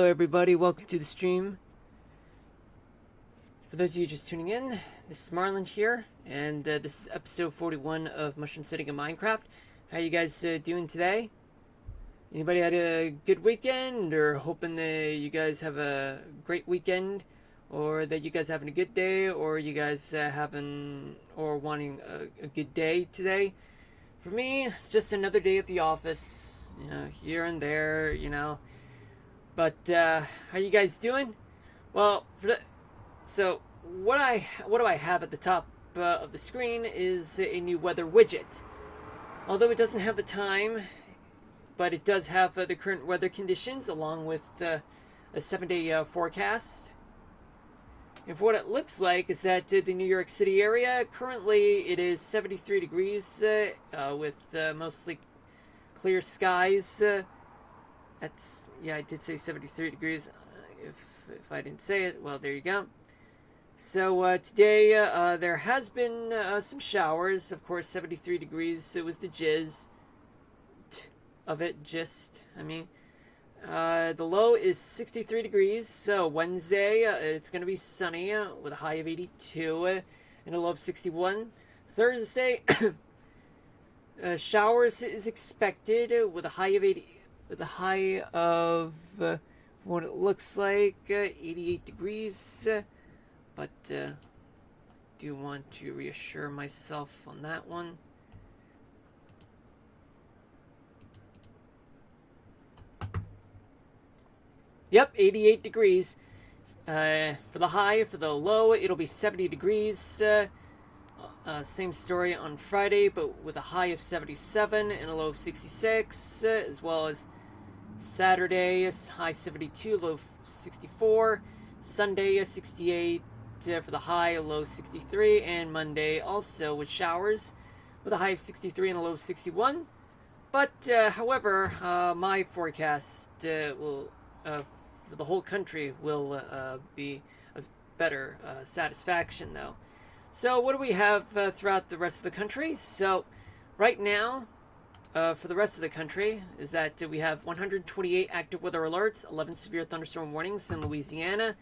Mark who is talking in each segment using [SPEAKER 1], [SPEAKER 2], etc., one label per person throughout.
[SPEAKER 1] everybody, welcome to the stream. For those of you just tuning in, this is Marlon here, and this is episode 41 of Mushroom Setting in Minecraft. How you guys doing today? Anybody had a good weekend, or hoping that you guys have a great weekend, or that you guys having a good day, or you guys wanting a good day today? For me, it's just another day at the office, here and there, But how you guys doing? Well, so what do I have at the top of the screen is a new weather widget. Although it doesn't have the time, but it does have the current weather conditions along with a 7-day forecast. And for what it looks like is that the New York City area, currently it is 73 degrees with mostly clear skies. Yeah, I did say 73 degrees. If I didn't say it, well, there you go. So today there has been some showers. Of course, 73 degrees. It was the jizz of it. The low is 63 degrees. So Wednesday, it's going to be sunny with a high of 82 and a low of 61. Thursday, showers is expected with a high of 80. With a high of what it looks like 88 degrees, but I do want to reassure myself on that one. Yep, 88 degrees for the high. For the low, it'll be 70 degrees. Same story on Friday, but with a high of 77 and a low of 66, as well as Saturday, high 72, low 64. Sunday, 68 for the high, low 63. And Monday also with showers with a high of 63 and a low of 61. But, however, my forecast will for the whole country will be a better satisfaction, though. So what do we have throughout the rest of the country? So right now, for the rest of the country, is that we have 128 active weather alerts, 11 severe thunderstorm warnings in Louisiana,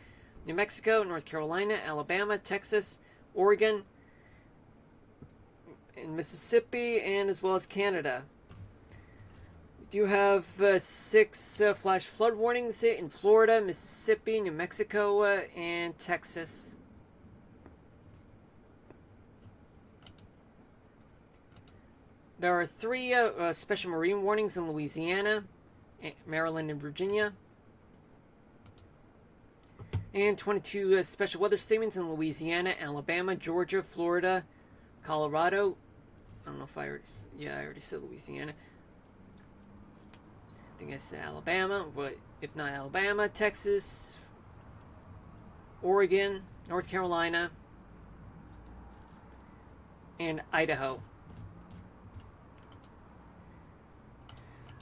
[SPEAKER 1] New Mexico, North Carolina, Alabama, Texas, Oregon, and Mississippi, and as well as Canada. We do have 6 flash flood warnings in Florida, Mississippi, New Mexico, and Texas. There are 3 special marine warnings in Louisiana, Maryland, and Virginia. And 22 special weather statements in Louisiana, Alabama, Georgia, Florida, Colorado. I don't know if I already said Louisiana. I think I said Alabama, but if not Alabama, Texas, Oregon, North Carolina, and Idaho.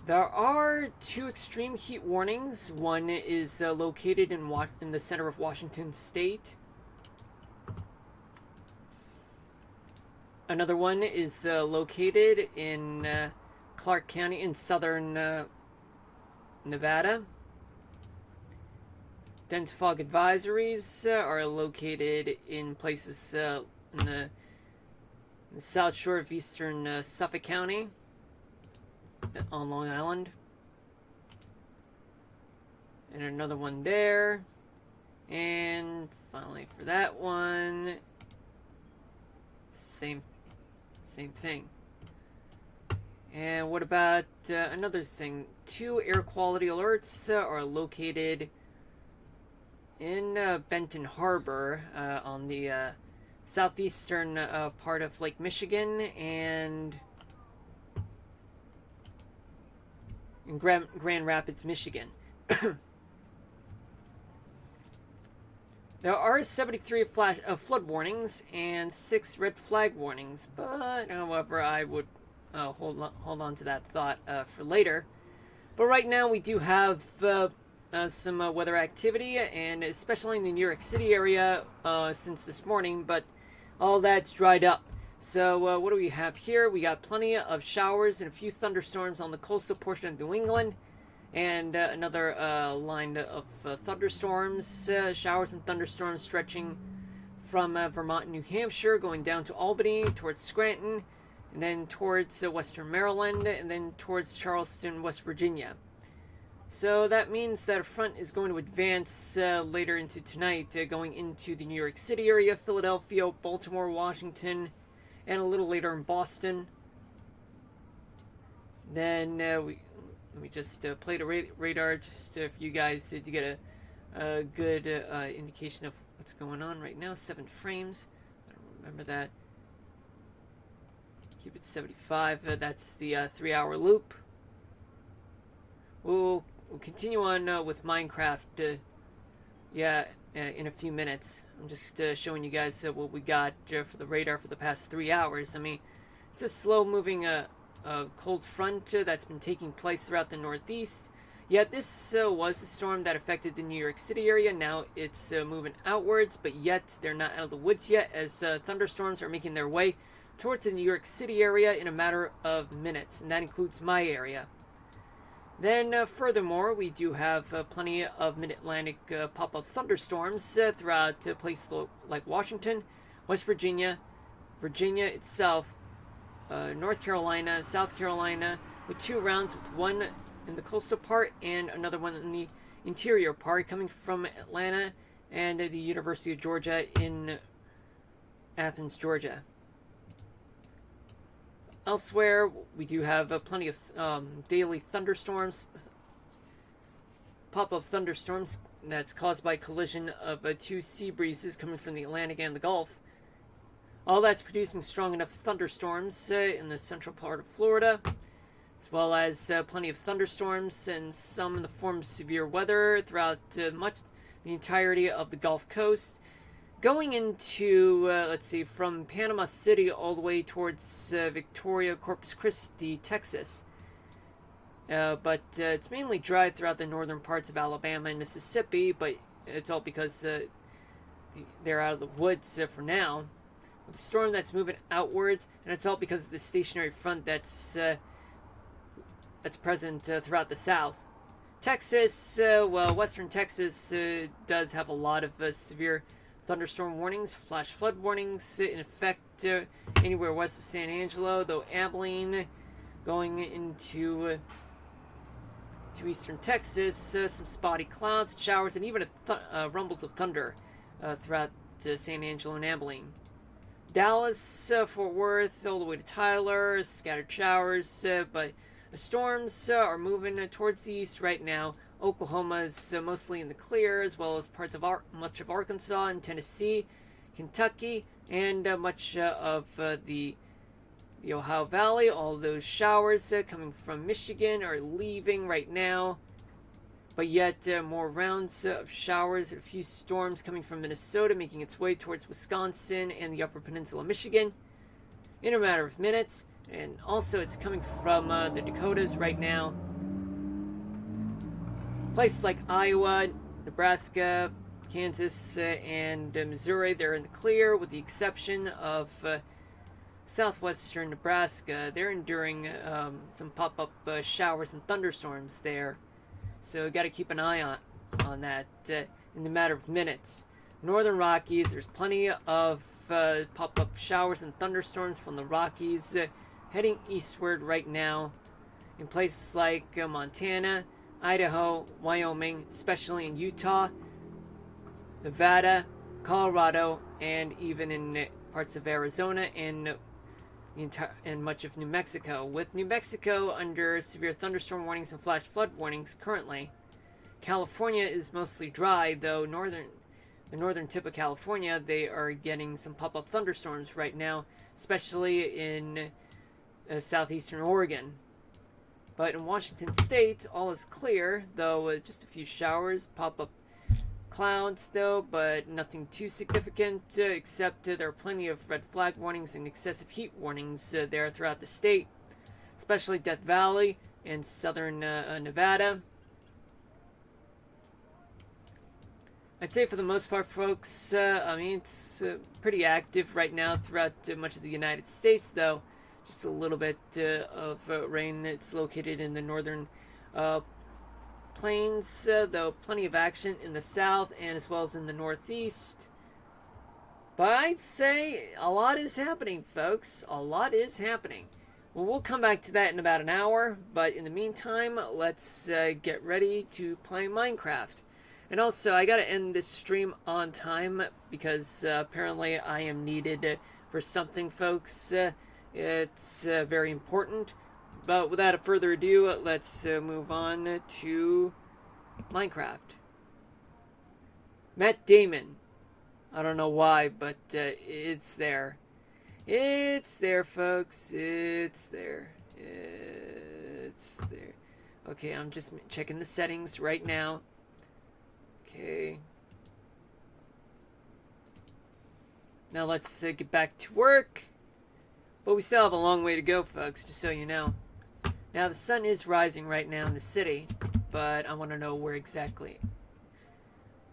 [SPEAKER 1] There are 2 extreme heat warnings. One is located in the center of Washington State. Another one is located in Clark County in southern Nevada. Dense fog advisories are located in places in the south shore of eastern Suffolk County on Long Island, and another one there, and finally for that one, same thing. And what about another thing? 2 air quality alerts are located in Benton Harbor on the southeastern part of Lake Michigan, and in Grand Rapids, Michigan. There are 73 flood warnings and 6 red flag warnings, but however, I would hold on to that thought for later. But right now, we do have some weather activity, and especially in the New York City area since this morning, but all that's dried up. So what do we have here? We got plenty of showers and a few thunderstorms on the coastal portion of New England, and another line of thunderstorms, showers and thunderstorms stretching from Vermont and New Hampshire, going down to Albany, towards Scranton, and then towards western Maryland, and then towards Charleston, West Virginia. So that means that a front is going to advance later into tonight, going into the New York City area, Philadelphia, Baltimore, Washington, and a little later in Boston. Then let me just play the radar just for you guys to get a good indication of what's going on right now. 7 frames. I don't remember that. Keep it 75. That's the 3-hour loop. We'll continue on with Minecraft. In a few minutes. I'm just showing you guys what we got for the radar for the past 3 hours. I mean, it's a slow-moving cold front that's been taking place throughout the Northeast. Yet this was the storm that affected the New York City area. Now it's moving outwards, but yet they're not out of the woods yet, as thunderstorms are making their way towards the New York City area in a matter of minutes, and that includes my area. Then, furthermore, we do have plenty of mid-Atlantic pop-up thunderstorms throughout places like Washington, West Virginia, Virginia itself, North Carolina, South Carolina, with 2 rounds, with one in the coastal part and another one in the interior part, coming from Atlanta and the University of Georgia in Athens, Georgia. Elsewhere, we do have plenty of daily thunderstorms, pop-up thunderstorms that's caused by collision of 2 sea breezes coming from the Atlantic and the Gulf. All that's producing strong enough thunderstorms in the central part of Florida, as well as plenty of thunderstorms and some in the form of severe weather throughout the entirety of the Gulf Coast. Going into, from Panama City all the way towards Victoria, Corpus Christi, Texas. But it's mainly dry throughout the northern parts of Alabama and Mississippi, but it's all because they're out of the woods for now. With a storm that's moving outwards, and it's all because of the stationary front that's present throughout the south. Texas, western Texas does have a lot of severe thunderstorm warnings, flash flood warnings in effect anywhere west of San Angelo, though Abilene going into to eastern Texas, some spotty clouds, showers, and even rumbles of thunder throughout San Angelo and Abilene. Dallas, Fort Worth, all the way to Tyler, scattered showers, but the storms are moving towards the east right now. Oklahoma is mostly in the clear, as well as parts of much of Arkansas and Tennessee, Kentucky, and much of the Ohio Valley. All those showers coming from Michigan are leaving right now, but yet more rounds of showers and a few storms coming from Minnesota, making its way towards Wisconsin and the Upper Peninsula of Michigan in a matter of minutes. And also it's coming from the Dakotas right now. Places like Iowa, Nebraska, Kansas, and Missouri, they're in the clear, with the exception of southwestern Nebraska. They're enduring some pop-up showers and thunderstorms there. So got to keep an eye on that in a matter of minutes. Northern Rockies, there's plenty of pop-up showers and thunderstorms from the Rockies heading eastward right now in places like Montana, Idaho, Wyoming, especially in Utah, Nevada, Colorado, and even in parts of Arizona and much of New Mexico. With New Mexico under severe thunderstorm warnings and flash flood warnings currently. California is mostly dry, though the northern tip of California, they are getting some pop-up thunderstorms right now, especially in southeastern Oregon. But in Washington State, all is clear, though just a few showers, pop-up clouds, though, but nothing too significant, except there are plenty of red flag warnings and excessive heat warnings there throughout the state, especially Death Valley and southern Nevada. I'd say for the most part, folks, it's pretty active right now throughout much of the United States, though. Just a little bit of rain. It's located in the northern Plains, though plenty of action in the south and as well as in the northeast. But I'd say a lot is happening, folks. A lot is happening. Well, we'll come back to that in about an hour, but in the meantime, let's get ready to play Minecraft. And also, I gotta end this stream on time because apparently I am needed for something, folks. It's very important. But without further ado, let's move on to Minecraft. Matt Damon. I don't know why, but it's there. It's there, folks. It's there. It's there. Okay, I'm just checking the settings right now. Okay. Now let's get back to work. But we still have a long way to go, folks, just so you know. Now, the sun is rising right now in the city, but I want to know where exactly.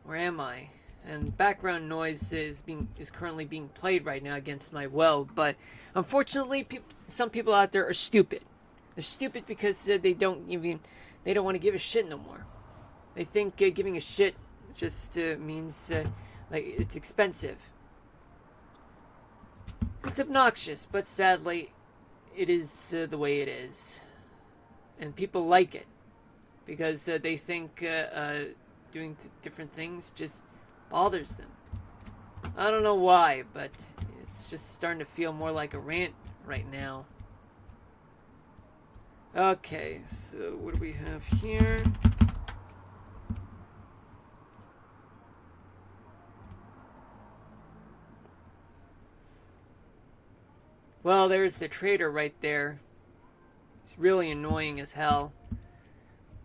[SPEAKER 1] Where am I? And background noise is currently being played right now against my will, but unfortunately some people out there are stupid. They're stupid because they don't want to give a shit no more. They think giving a shit just means like it's expensive. It's obnoxious, but sadly it is the way it is, and people like it because they think doing different things just bothers them. I don't know why, but it's just starting to feel more like a rant right now. Okay, so what do we have here? Well, there's the trader right there. It's really annoying as hell.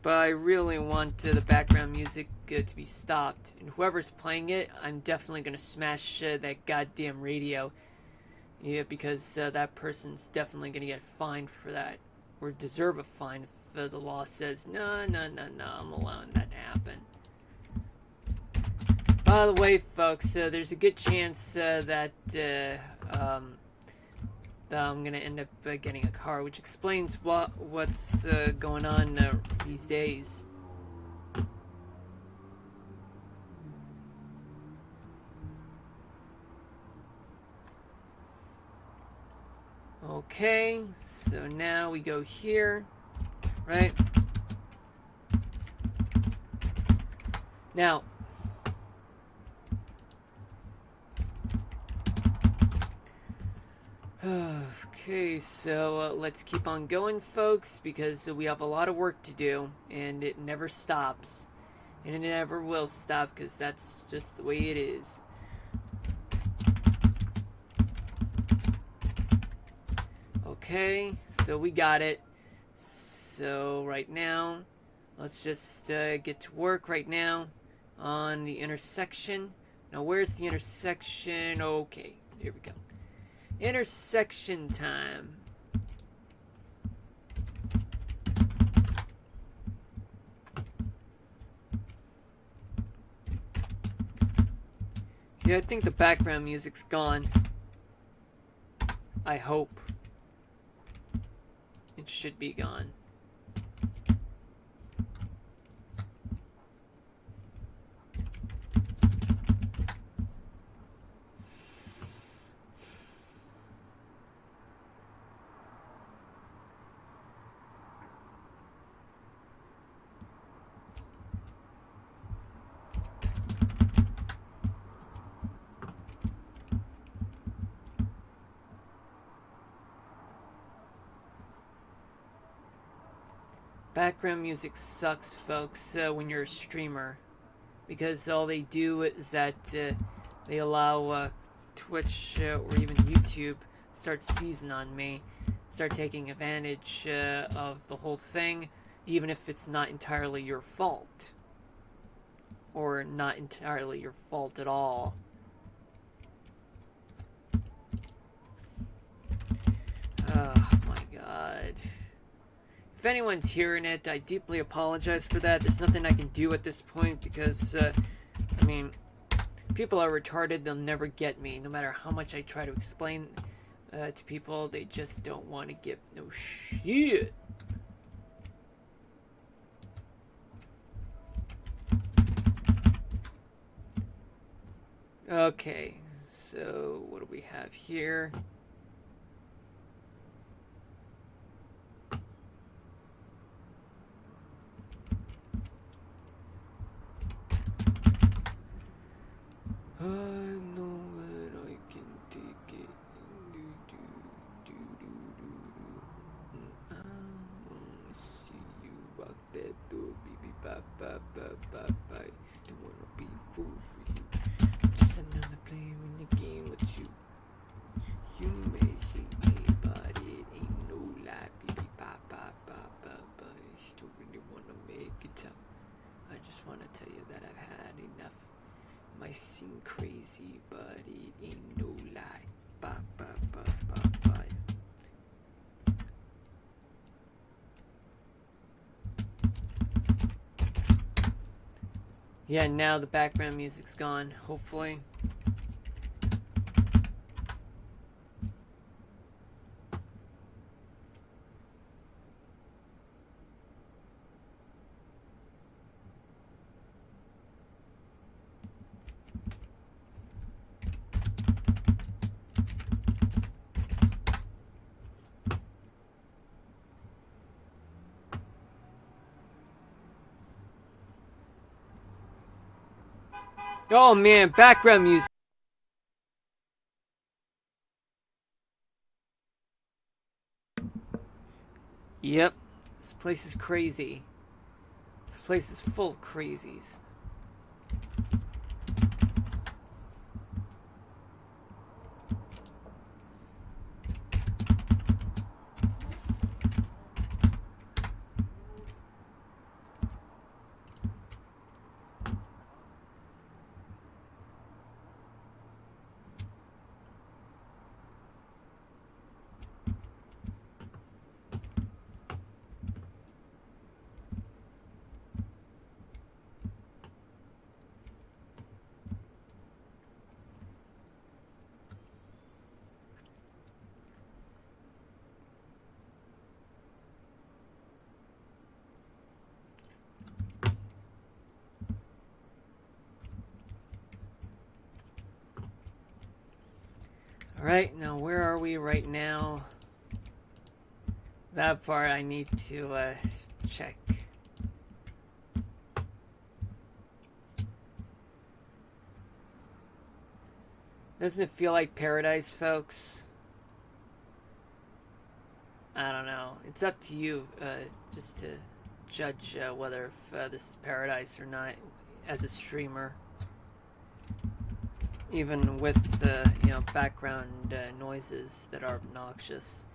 [SPEAKER 1] But I really want the background music to be stopped. And whoever's playing it, I'm definitely going to smash that goddamn radio. Yeah, because that person's definitely going to get fined for that. Or deserve a fine if the law says, no, I'm allowing that to happen. By the way, folks, there's a good chance that I'm going to end up getting a car, which explains what's going on these days. Okay, so now we go here, right? Now, okay, so let's keep on going, folks, because we have a lot of work to do, and it never stops. And it never will stop, because that's just the way it is. Okay, so we got it. So right now, let's just get to work right now on the intersection. Now, where's the intersection? Okay, here we go. Intersection time. Yeah, I think the background music's gone. I hope. It should be gone. Background music sucks, folks, when you're a streamer, because all they do is that they allow Twitch or even YouTube start seizing on me, start taking advantage of the whole thing, even if it's not entirely your fault, or not entirely your fault at all. Oh my god. If anyone's hearing it, I deeply apologize for that. There's nothing I can do at this point because, I mean, people are retarded. They'll never get me. No matter how much I try to explain to people, they just don't want to give no shit. Okay, so what do we have here? I know that I can take it. I wanna see you rock that door, baby. Bye, bye, bye, bye, bye. Don't wanna be a fool for you. Just another player in the game with you. You may hate me, but it ain't no lie, baby. Bye, bye, bye, bye, bye. Still really wanna make it up. I just wanna tell you that I've had enough. Might seem crazy, but it ain't no lie. Bye, bye, bye, bye, bye. Yeah, now the background music's gone, hopefully. Oh man, background music. Yep, this place is crazy. This place is full of crazies. Alright, now where are we right now? That part I need to check. Doesn't it feel like paradise, folks? I don't know. It's up to you just to judge whether this is paradise or not as a streamer. Even with the background noises that are obnoxious.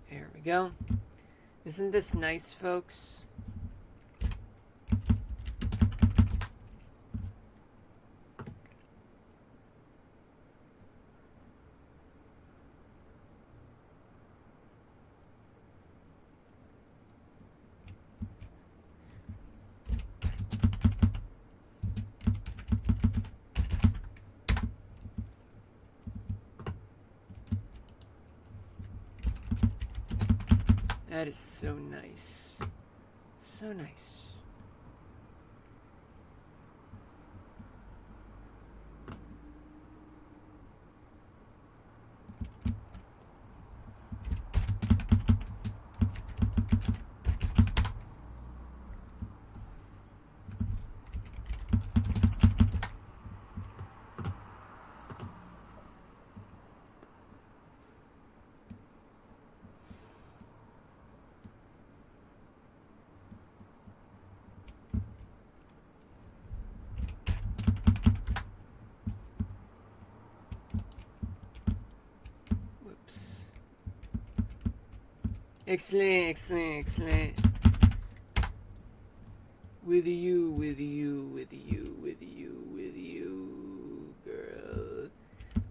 [SPEAKER 1] There we go. Isn't this nice, folks? That is so nice. So nice. Excellent, excellent, excellent. With you, with you, with you, with you, with you, girl.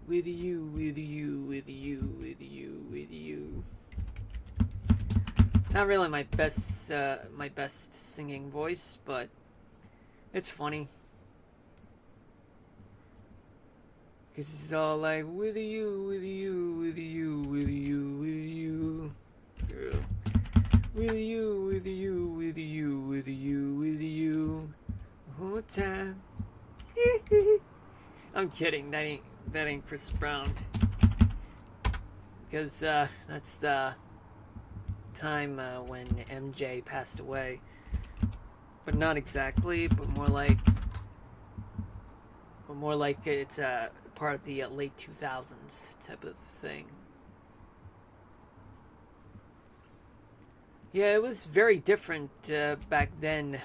[SPEAKER 1] With you, with you, with you, with you, with you. Not really my best singing voice, but it's funny. Cause it's all like with you, with you, with you, with you, with you, girl. With you, with you, with you, with you, with you, the whole time. I'm kidding. That ain't Chris Brown. Because that's the time when MJ passed away. But not exactly. But more like it's part of the late 2000s type of thing. Yeah, it was very different back then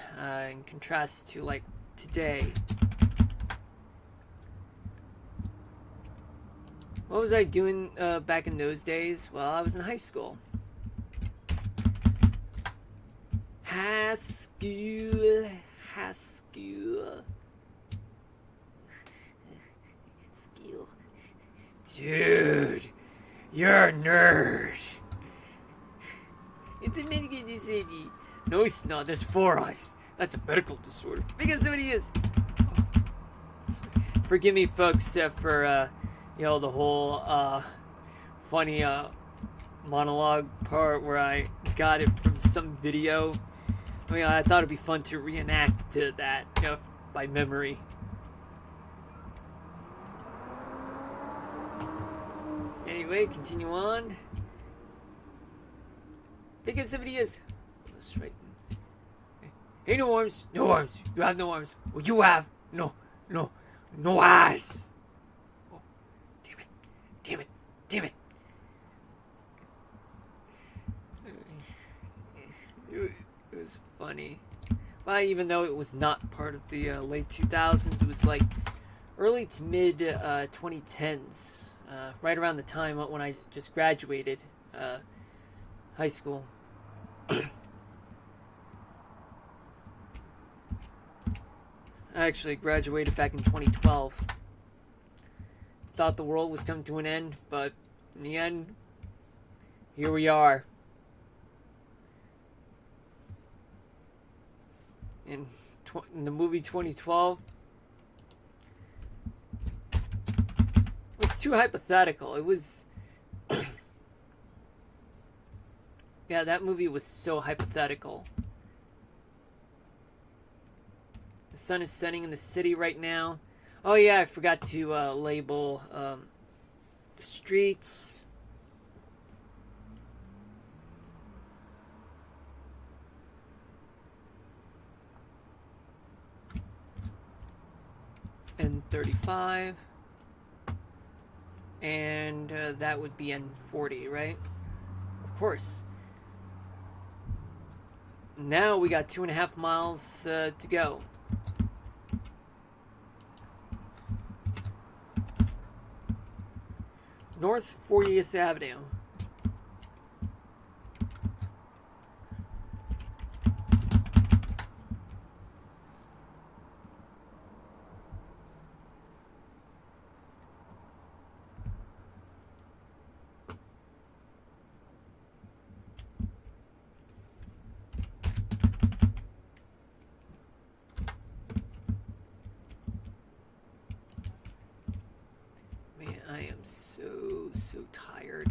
[SPEAKER 1] in contrast to like today. What was I doing back in those days? Well, I was in high school. High school. Dude, you're a nerd. It's a medical disorder. No, it's not. There's 4 eyes. That's a medical disorder. Because somebody is. Forgive me, folks, for the whole funny monologue part where I got it from some video. I mean, I thought it'd be fun to reenact that, by memory. Anyway, continue on. Because somebody is. That's right. Hey, no arms. No arms. You have no arms. Well, you have no eyes. Oh, damn it. It was funny. Well, even though it was not part of the late 2000s, it was like early to mid 2010s. Right around the time when I just graduated high school. I actually graduated back in 2012. Thought the world was coming to an end, but in the end, here we are. In the movie 2012, it was too hypothetical. It was... Yeah, that movie was so hypothetical. The sun is setting in the city right now. Oh yeah, I forgot to label the streets. N35. And that would be N40, right? Of course. Now we got 2.5 miles to go. North 40th Avenue. I am so tired.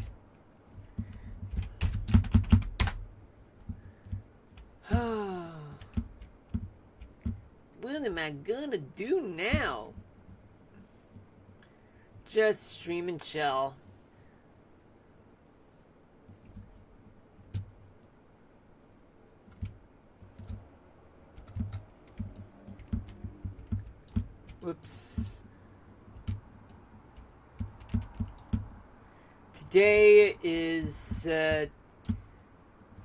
[SPEAKER 1] What am I gonna do now? Just stream and chill. Whoops. Today is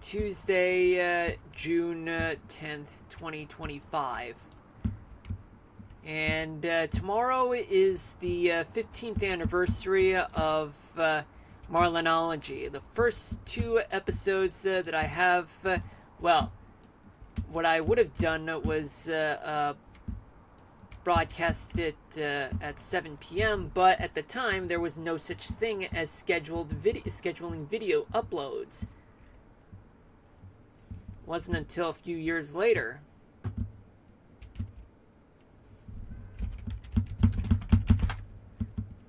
[SPEAKER 1] Tuesday, June 10th, 2025. And tomorrow is the 15th anniversary of Marlinology. The first 2 episodes that I have, well, what I would have done was broadcast it at 7 p.m., but at the time there was no such thing as scheduling video uploads. It wasn't until a few years later.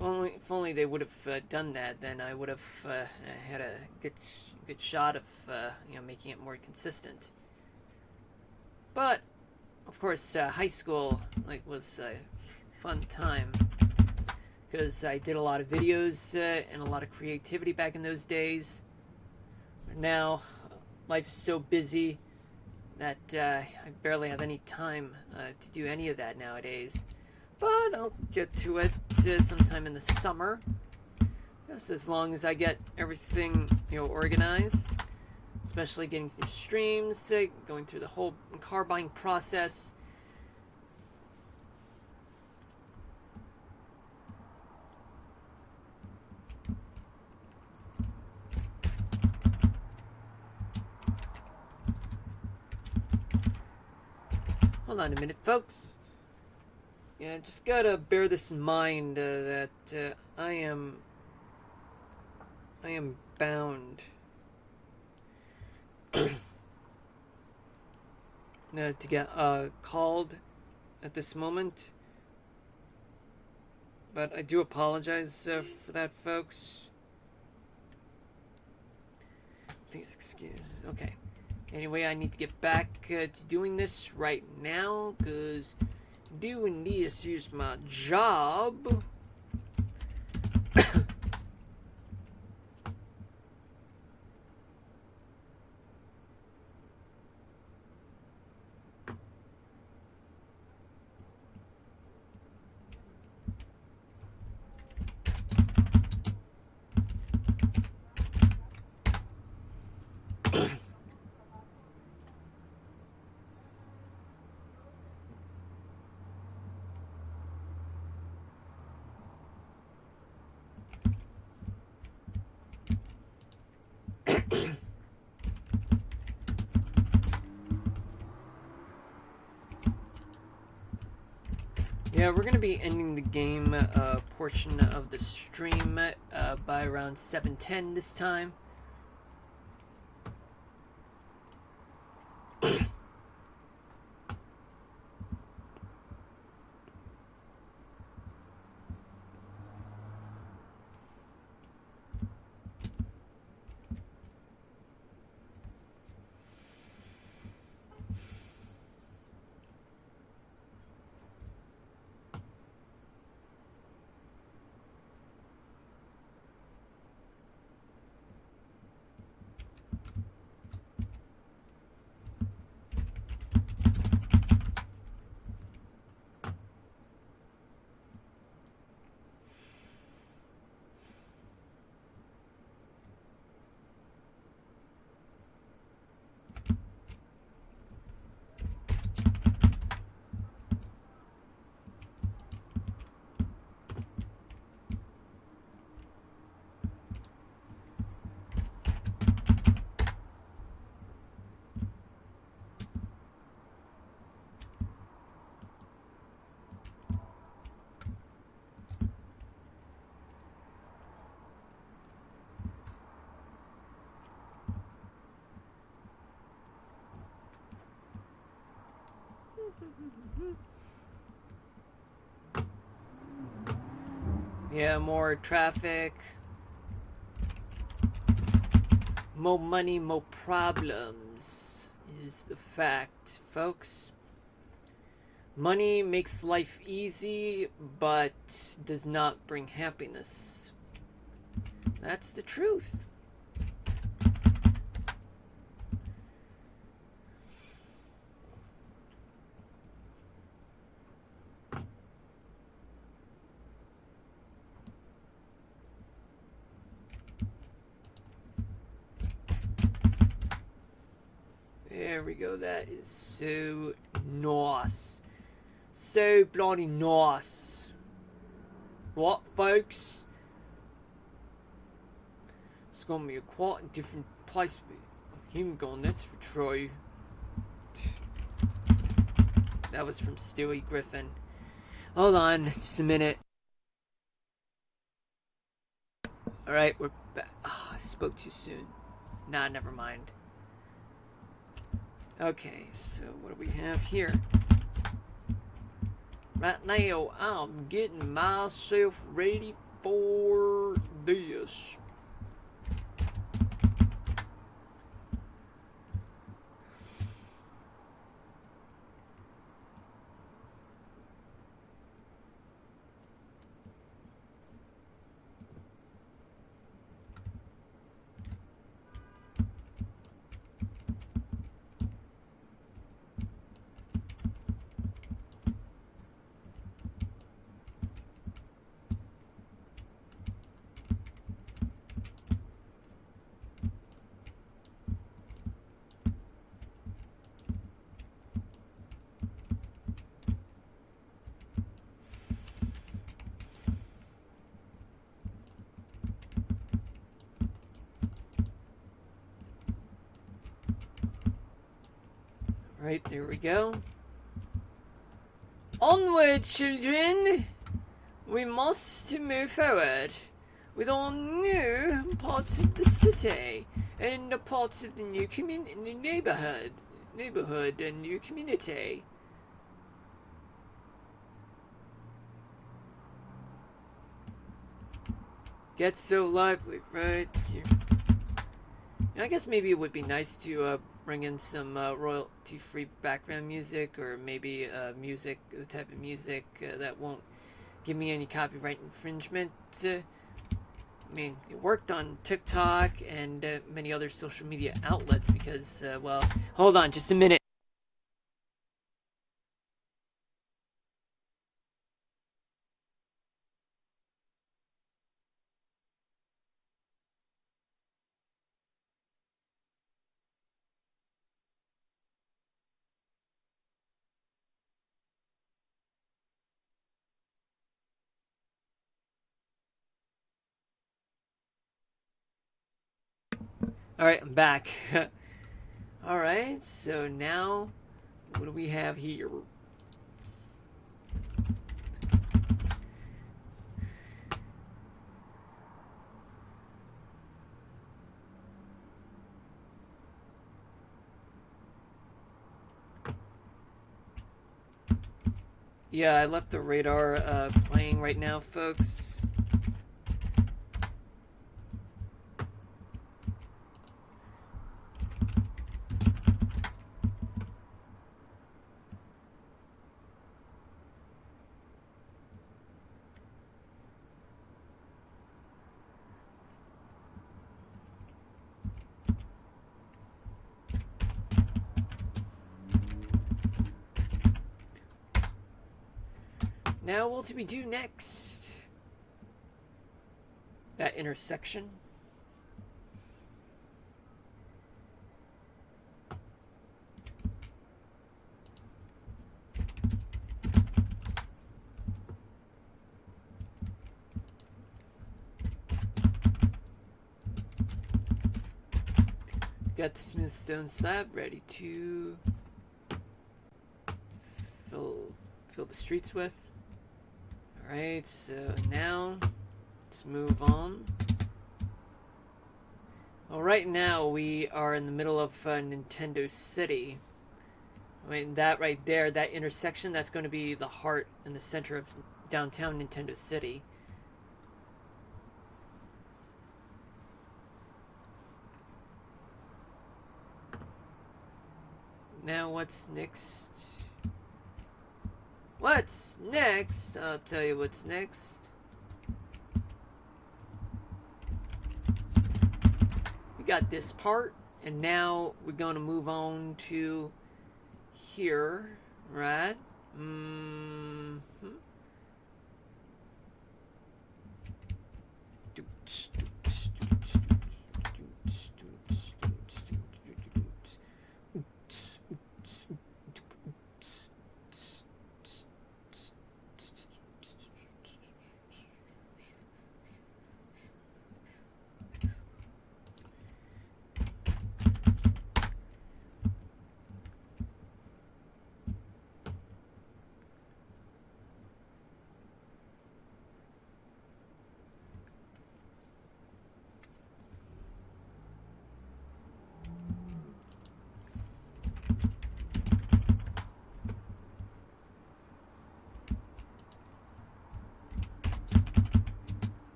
[SPEAKER 1] If only they would have done that, then I would have had a good shot of making it more consistent. But of course, high school was a fun time because I did a lot of videos and a lot of creativity back in those days. But now life is so busy that I barely have any time to do any of that nowadays. But I'll get to it sometime in the summer, just as long as I get everything organized, especially getting through streams, going through the whole car buying process. Hold on a minute, folks. Yeah, just gotta bear this in mind that I am bound to get called at this moment, but I do apologize for that, folks. Please excuse. Okay. Anyway, I need to get back to doing this right now because doing this is my job. Yeah, we're going to be ending the game portion of the stream by around 7:10 this time. Yeah, more traffic, more money, more problems is the fact, folks. Money makes life easy, but does not bring happiness. That's the truth. There we go, that is so nice. So bloody nice. What, folks? It's gonna be a quite different place with him gone, that's for true. That was from Stewie Griffin. Hold on, just a minute. Alright, we're back. Oh, I spoke too soon. Nah, never mind. Okay, so what do we have here? Right now, I'm getting myself ready for this. Right, there we go. Onward, children! We must move forward with all new parts of the city and the parts of the new neighborhood and new community. Get so lively, right? Here. I guess maybe it would be nice to bring in some royalty-free background music, or maybe the type of music that won't give me any copyright infringement. I mean, it worked on TikTok and many other social media outlets because, well, hold on just a minute. Alright, I'm back. Alright, so now, what do we have here? Yeah, I left the radar playing right now, folks. Now, what do we do next? That intersection. Got the smooth stone slab ready to fill the streets with. Alright, so now let's move on. Well, right now we are in the middle of Nintendo City. I mean, that right there, that intersection, that's going to be the heart and the center of downtown Nintendo City. Now, what's next? What's next? I'll tell you what's next. We got this part, and now we're going to move on to here, right? Mm-hmm.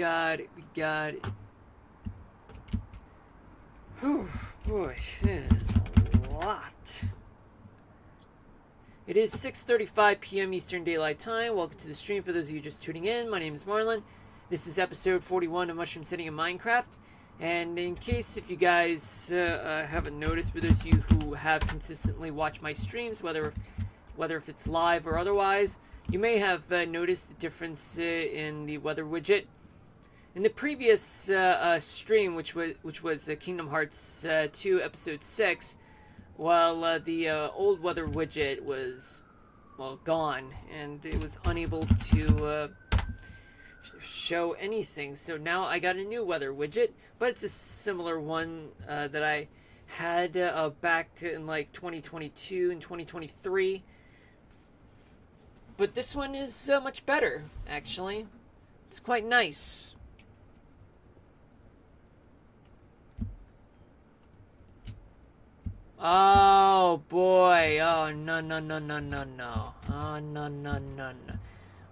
[SPEAKER 1] got it. We got it. Whew, boy, that is a lot. It is 6:35 p.m. Eastern Daylight Time. Welcome to the stream for those of you just tuning in. My name is Marlon. This is episode 41 of Mushroom City in Minecraft. And in case if you guys haven't noticed, for those of you who have consistently watched my streams, whether if it's live or otherwise, you may have noticed the difference in the weather widget. In the previous stream, which was Kingdom Hearts 2 Episode 6, while the old weather widget was, well, gone, and it was unable to show anything. So now I got a new weather widget, but it's a similar one that I had back in like 2022 and 2023. But this one is much better, actually. It's quite nice. Oh boy! Oh no no no no no no! Oh no no no no!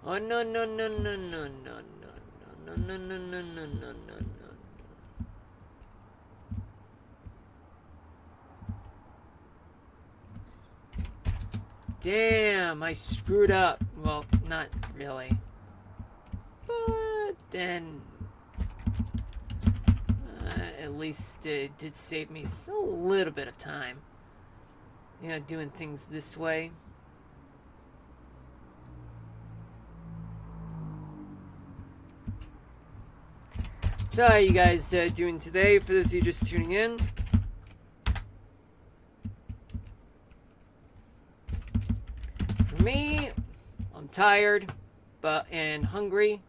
[SPEAKER 1] Oh no no no no no no no no no no no no no no no! Damn! I screwed up. Well, not really, but then at least it did save me a little bit of time. You know, doing things this way. So how are you guys doing today, for those of you just tuning in? For me, I'm tired and hungry.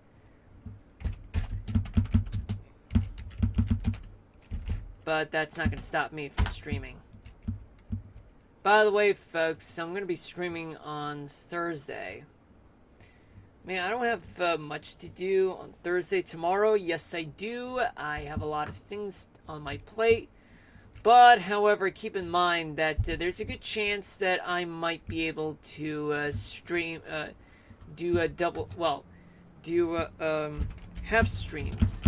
[SPEAKER 1] But that's not going to stop me from streaming. By the way, folks, I'm going to be streaming on Thursday. Man, I don't have much to do on Thursday. Tomorrow, yes, I do. I have a lot of things on my plate. But, however, keep in mind that there's a good chance that I might be able to do a double, well, do half streams.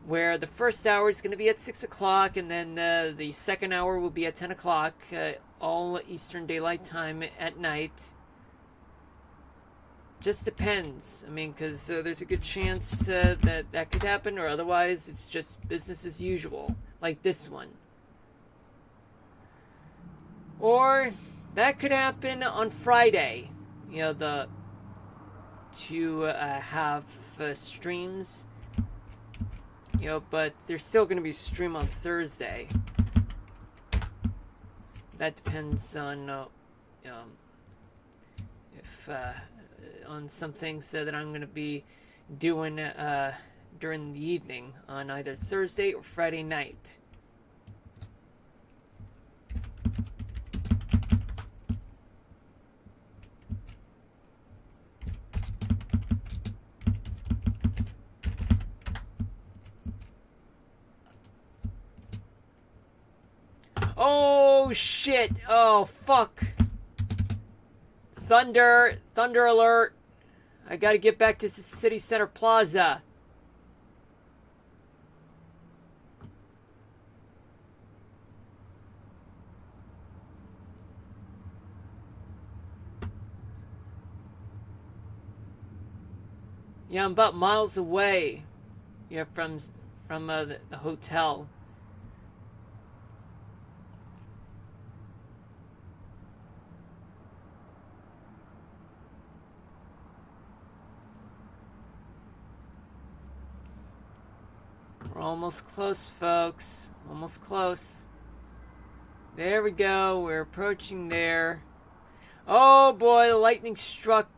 [SPEAKER 1] Where the first hour is going to be at 6 o'clock, and then the second hour will be at 10 o'clock, all Eastern Daylight Time at night. Just depends. I mean, because there's a good chance that could happen, or otherwise it's just business as usual, like this one. Or that could happen on Friday, you know, to have streams. You know, but there's still going to be a stream on Thursday. That depends on if on some things that I'm going to be doing during the evening on either Thursday or Friday night. Oh shit! Oh fuck! Thunder alert! I gotta get back to City Center Plaza. Yeah, I'm about miles away. Yeah, from the hotel. We're almost close, folks. Almost close. There we go. We're approaching there. Oh boy, the lightning struck.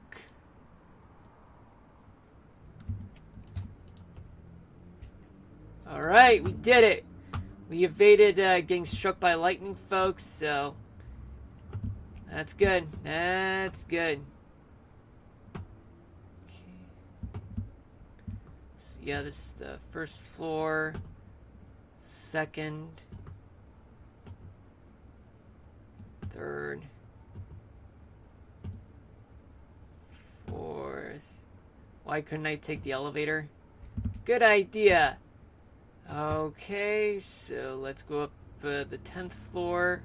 [SPEAKER 1] Alright, we did it. We evaded getting struck by lightning, folks, so that's good. That's good. Yeah, this is the first floor, second, third, fourth. Why couldn't I take the elevator? Good idea. Okay, so let's go up the 10th floor.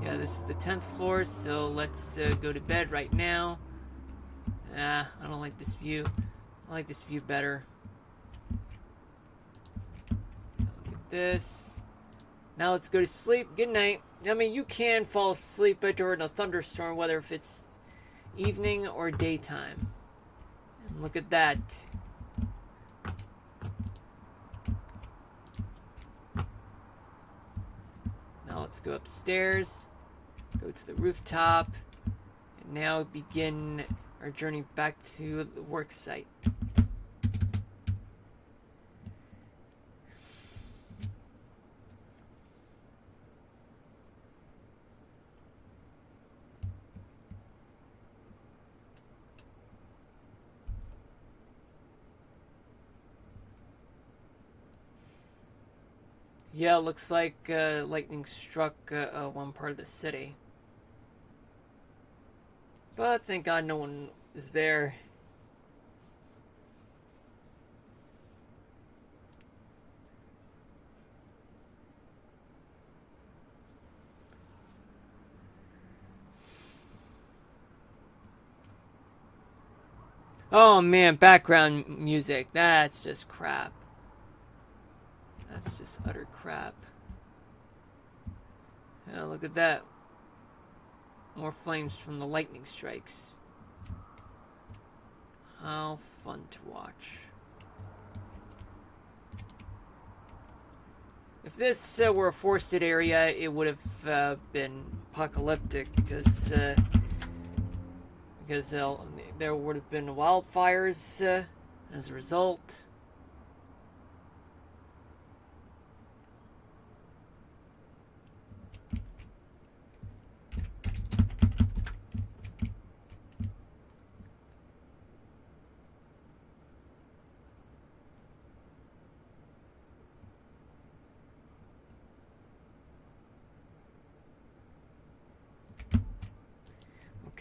[SPEAKER 1] Yeah, this is the 10th floor, so let's go to bed right now. I don't like this view. I like this view better. Look at this. Now let's go to sleep. Good night. I mean, you can fall asleep during a thunderstorm, whether if it's evening or daytime. And look at that. Now let's go upstairs, go to the rooftop, and now begin our journey back to the work site. Yeah, looks like lightning struck one part of the city. But thank God no one is there. Oh man, background music. That's just crap. That's just utter crap. Yeah, look at that. More flames from the lightning strikes. How fun to watch. If this were a forested area, it would have been apocalyptic because there would have been wildfires as a result.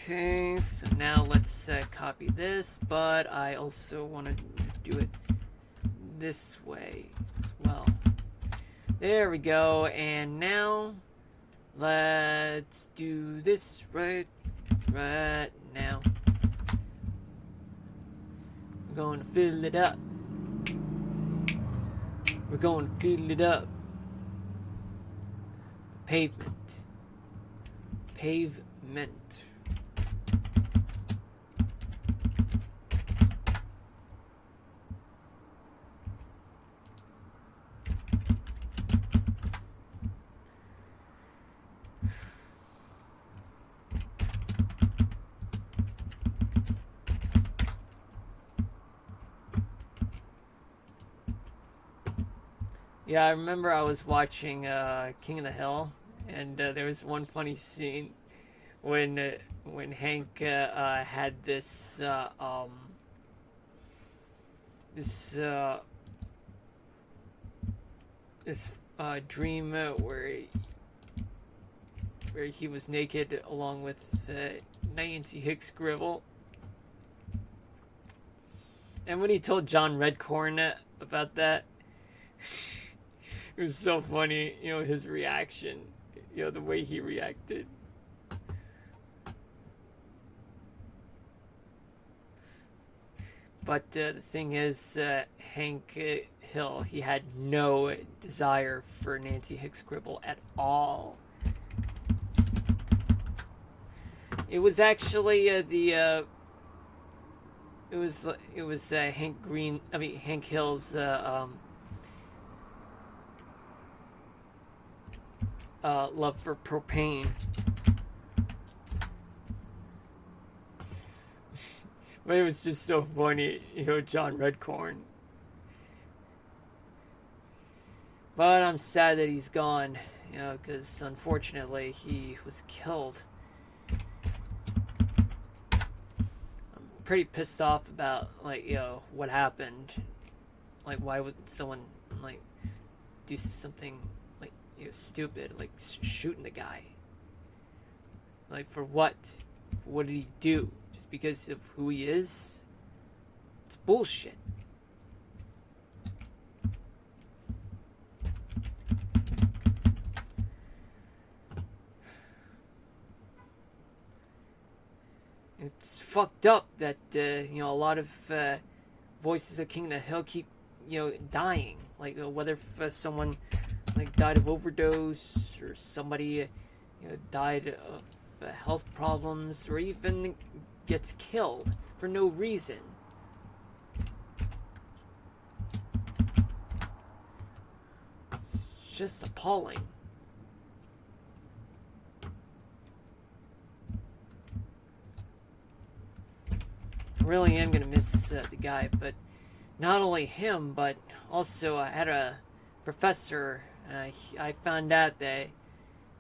[SPEAKER 1] Okay, so now let's copy this, but I also want to do it this way as well. There we go, and now let's do this right now. We're going to fill it up. We're going to fill it up. Pavement. Pavement. Yeah, I remember I was watching King of the Hill, and there was one funny scene when Hank had this this dream where he was naked along with Nancy Hicks Gribble, and when he told John Redcorn about that. It was so funny, you know, his reaction, you know, the way he reacted. But the thing is, Hank Hill, he had no desire for Nancy Hicks Gribble at all. It was actually Hank Hill's love for propane. But it was just so funny, you know, John Redcorn. But I'm sad that he's gone, you know, because unfortunately he was killed. I'm pretty pissed off about, like, you know, what happened. Like, why would someone, like, do something, like, you know, stupid, like shooting the guy? Like, for what? What did he do? just because of who he is. It's bullshit. It's fucked up that a lot of voices of King of the Hill keep dying. Like whether if someone like died of overdose, or somebody died of health problems, or even gets killed for no reason. It's just appalling. I really am gonna miss the guy, but not only him, but also I had a professor. I found out that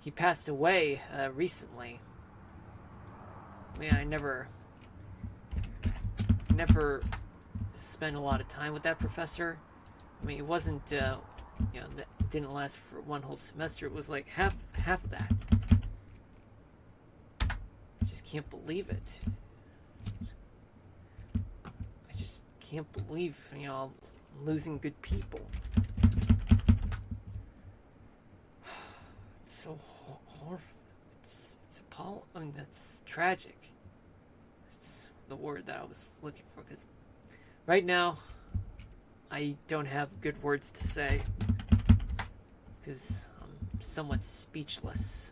[SPEAKER 1] he passed away recently. I mean, I never spent a lot of time with that professor. I mean, it wasn't that didn't last for one whole semester. It was like half of that. I just can't believe it. I just can't believe I'm losing good people. It's so horrible. It's appalling. I mean, that's tragic. It's the word that I was looking for, because right now I don't have good words to say, because I'm somewhat speechless.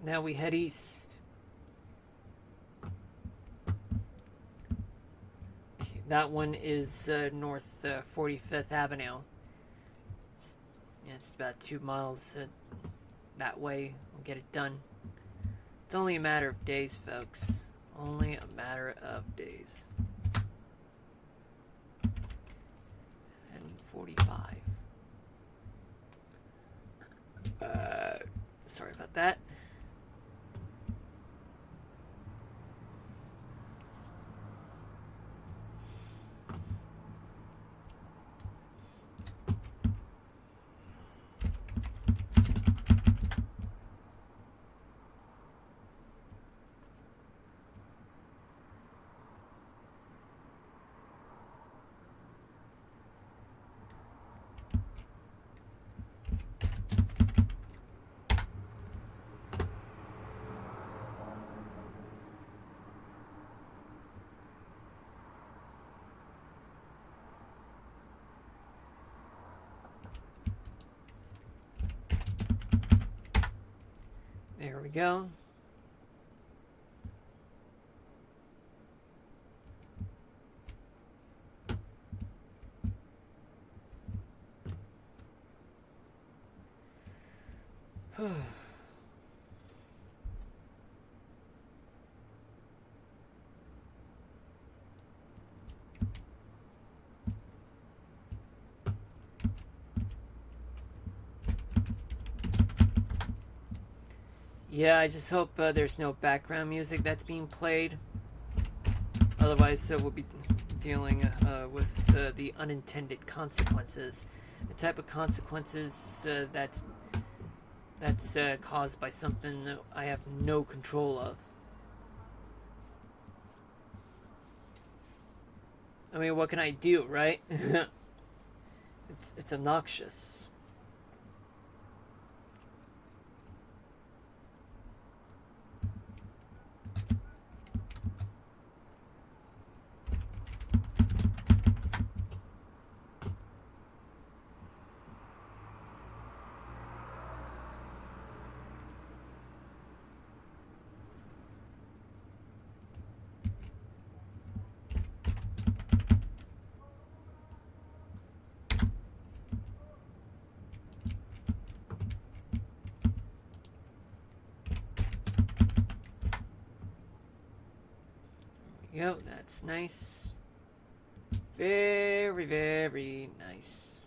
[SPEAKER 1] Now we head east. Okay, that one is North 45th Avenue. It's about 2 miles that way. We'll get it done. It's only a matter of days, folks. Only a matter of days. And 45. Sorry about that. There we go. Yeah, I just hope there's no background music that's being played. Otherwise, we'll be dealing with the unintended consequences. The type of consequences that's caused by something that I have no control of. I mean, what can I do, right? It's obnoxious. Yep, that's nice. Very, very nice.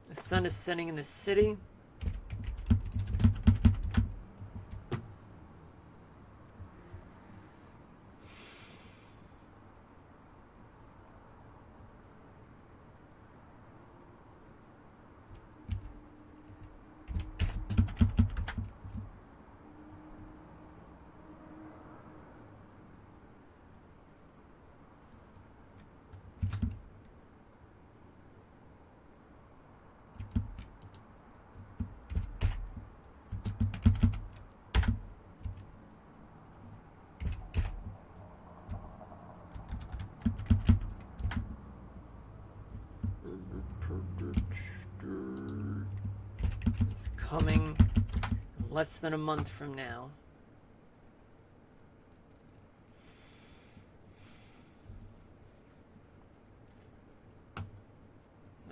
[SPEAKER 1] The sun is setting in the city. It's coming less than a month from now.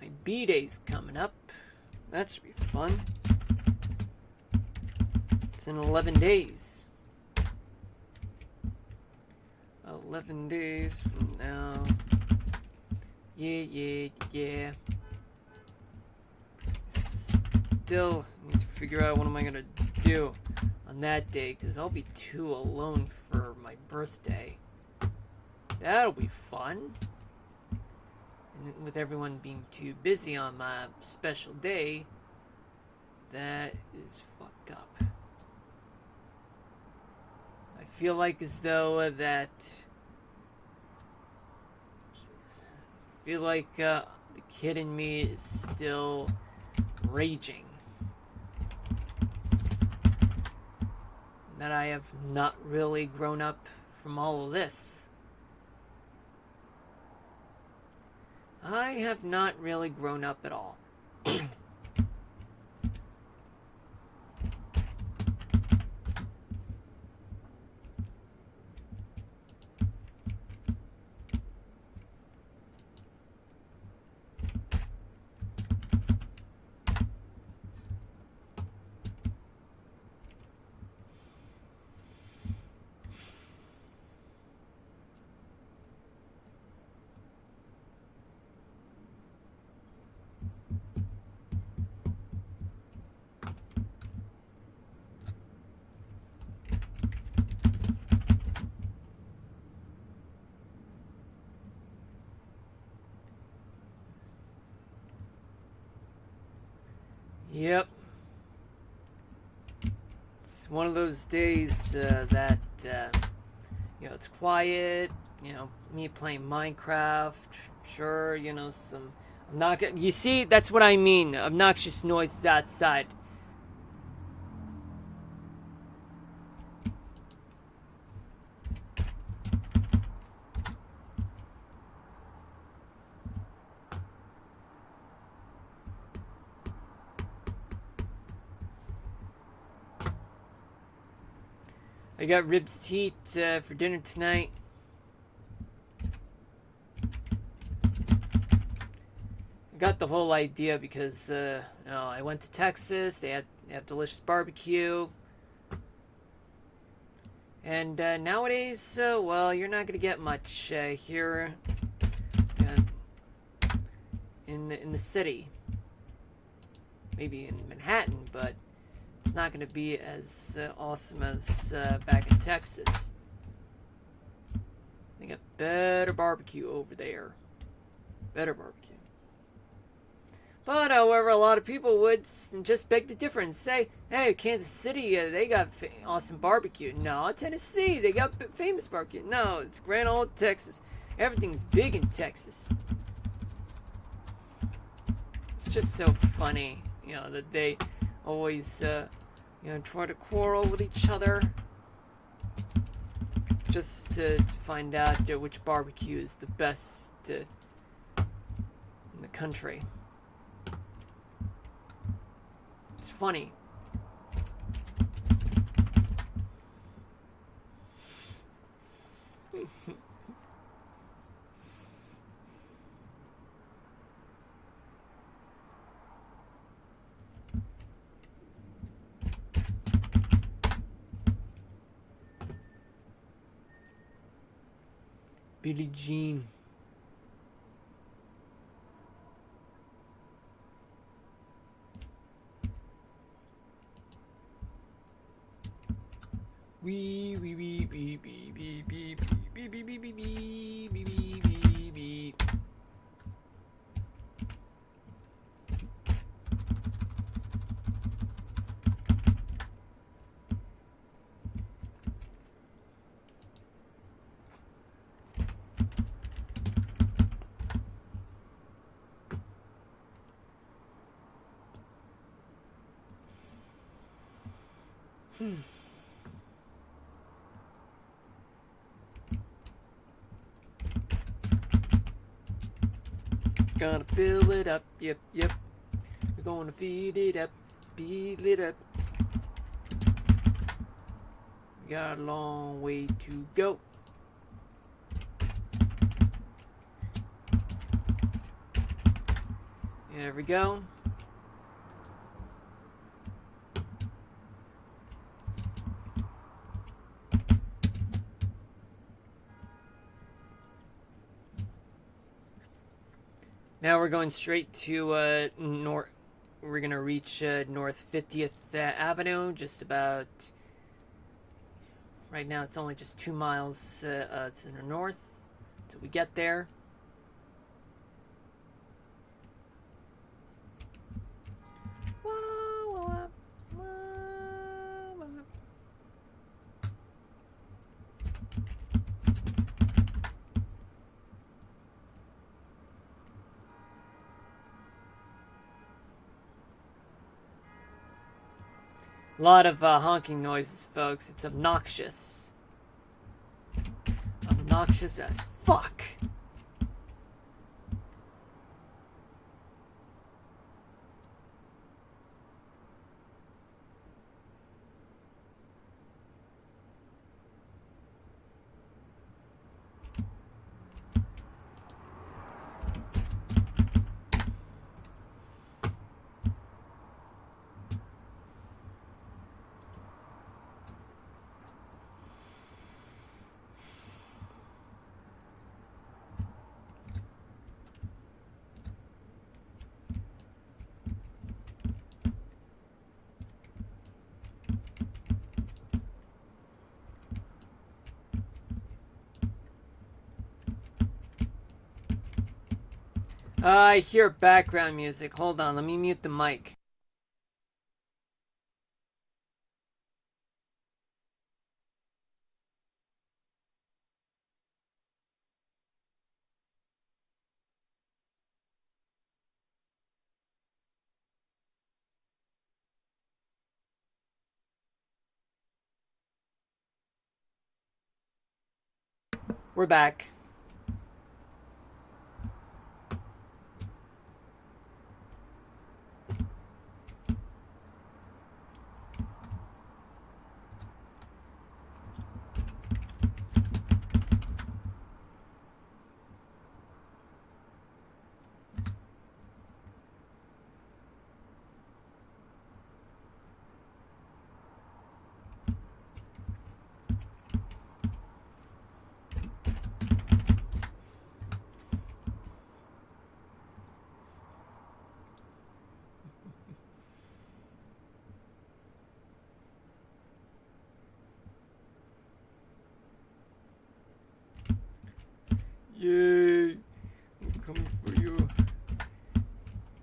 [SPEAKER 1] My B-Day's coming up. That should be fun. It's in 11 days. 11 days from now. Yeah. Still need to figure out what am I gonna do on that day, because I'll be too alone for my birthday. That'll be fun. And with everyone being too busy on my special day, that is fucked up. I feel like as though the kid in me is still raging. That I have not really grown up from all of this. I have not really grown up at all. Yep. It's one of those days that, it's quiet, me playing Minecraft, sure, I'm not gonna, you see, that's what I mean, obnoxious noises outside. I got ribs to eat for dinner tonight. I got the whole idea because I went to Texas. They have delicious barbecue, and nowadays, you're not gonna get much here in the city. Maybe in Manhattan, but it's not going to be as awesome as back in Texas. They got better barbecue over there. Better barbecue. But, however, a lot of people would just beg the difference. Say, hey, Kansas City, they got awesome barbecue. No, Tennessee, they got famous barbecue. No, it's Grand Old Texas. Everything's big in Texas. It's just so funny, that they always, try to quarrel with each other just to find out which barbecue is the best in the country. It's funny. Billie Jean. Wee wee wee wee wee wee wee wee wee wee wee wee wee wee wee. Gonna fill it up, yep, yep. We're gonna feed it up, feed it up. We got a long way to go. There we go. Now we're going straight to north. We're gonna reach North 50th Avenue. Just about. Right now, it's only just 2 miles to the north till we get there. A lot of honking noises, folks. It's obnoxious. Obnoxious as fuck. I hear background music. Hold on, let me mute the mic. We're back. Yay! I'm coming for you.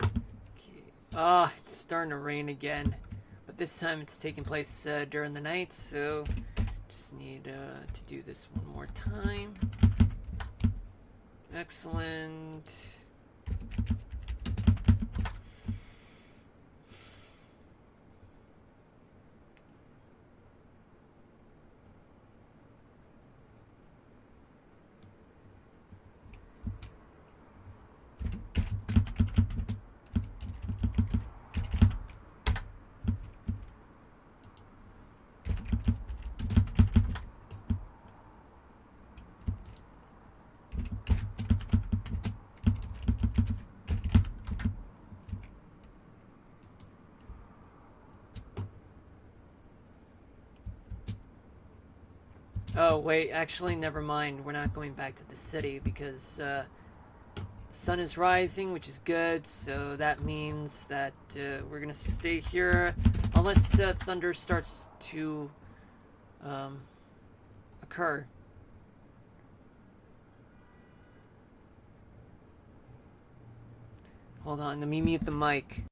[SPEAKER 1] Okay. Ah, it's starting to rain again. But this time it's taking place during the night, so just need to do this one more time. Excellent. Oh, wait, actually, never mind. We're not going back to the city because the sun is rising, which is good, so that means that we're gonna stay here unless thunder starts to occur. Hold on, let me mute the mic.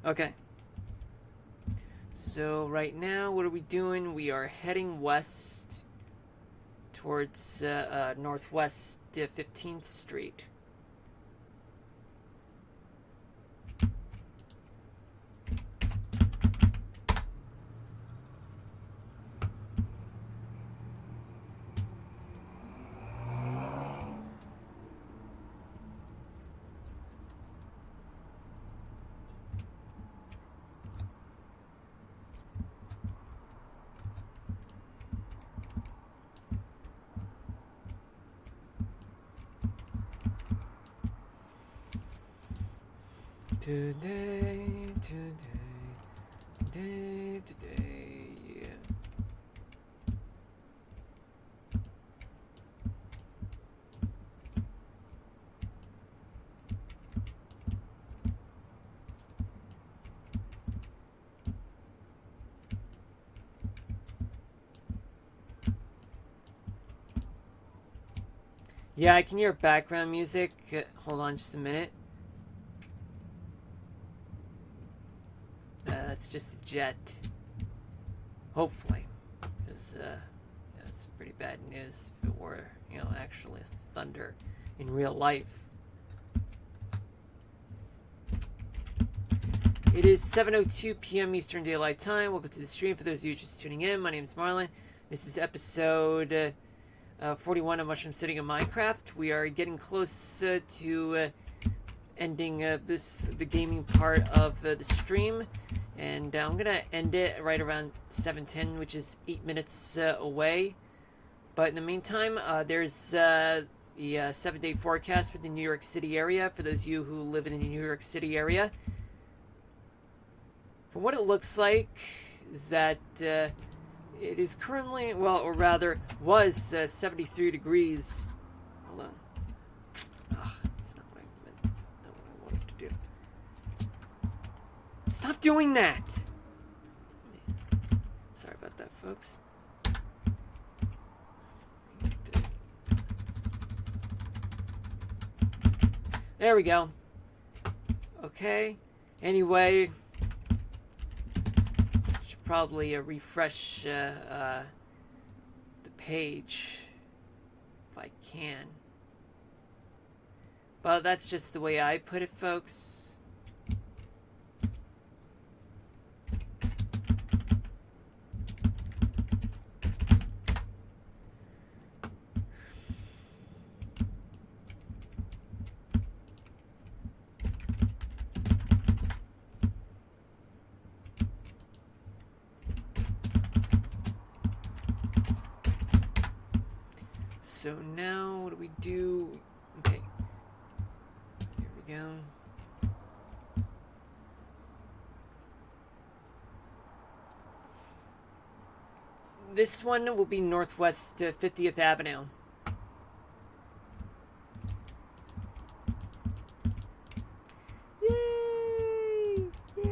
[SPEAKER 1] Okay. So right now, what are we doing? We are heading west towards northwest 15th Street. Today, yeah. Yeah, I can hear background music. Hold on just a minute. That's just a jet. Hopefully. Because, yeah, it's pretty bad news if it were, actually thunder in real life. It is 7:02 p.m. Eastern Daylight Time. Welcome to the stream. For those of you just tuning in, my name is Marlon. This is episode 41 of Mushroom City in Minecraft. We are getting close to ending the gaming part of the stream, and I'm gonna end it right around 7:10, which is 8 minutes away. But in the meantime, there's the 7-day forecast for the New York City area. For those of you who live in the New York City area, from what it looks like, is that it is currently, well, or rather, was 73 degrees. Hold on. That's not what I meant. Not what I wanted to do. Stop doing that! Sorry about that, folks. There we go. Okay. Anyway, should probably refresh the page if I can. But that's just the way I put it, folks. So now, what do we do? Okay. Here we go. This one will be northwest 50th Avenue. Yay! Yay!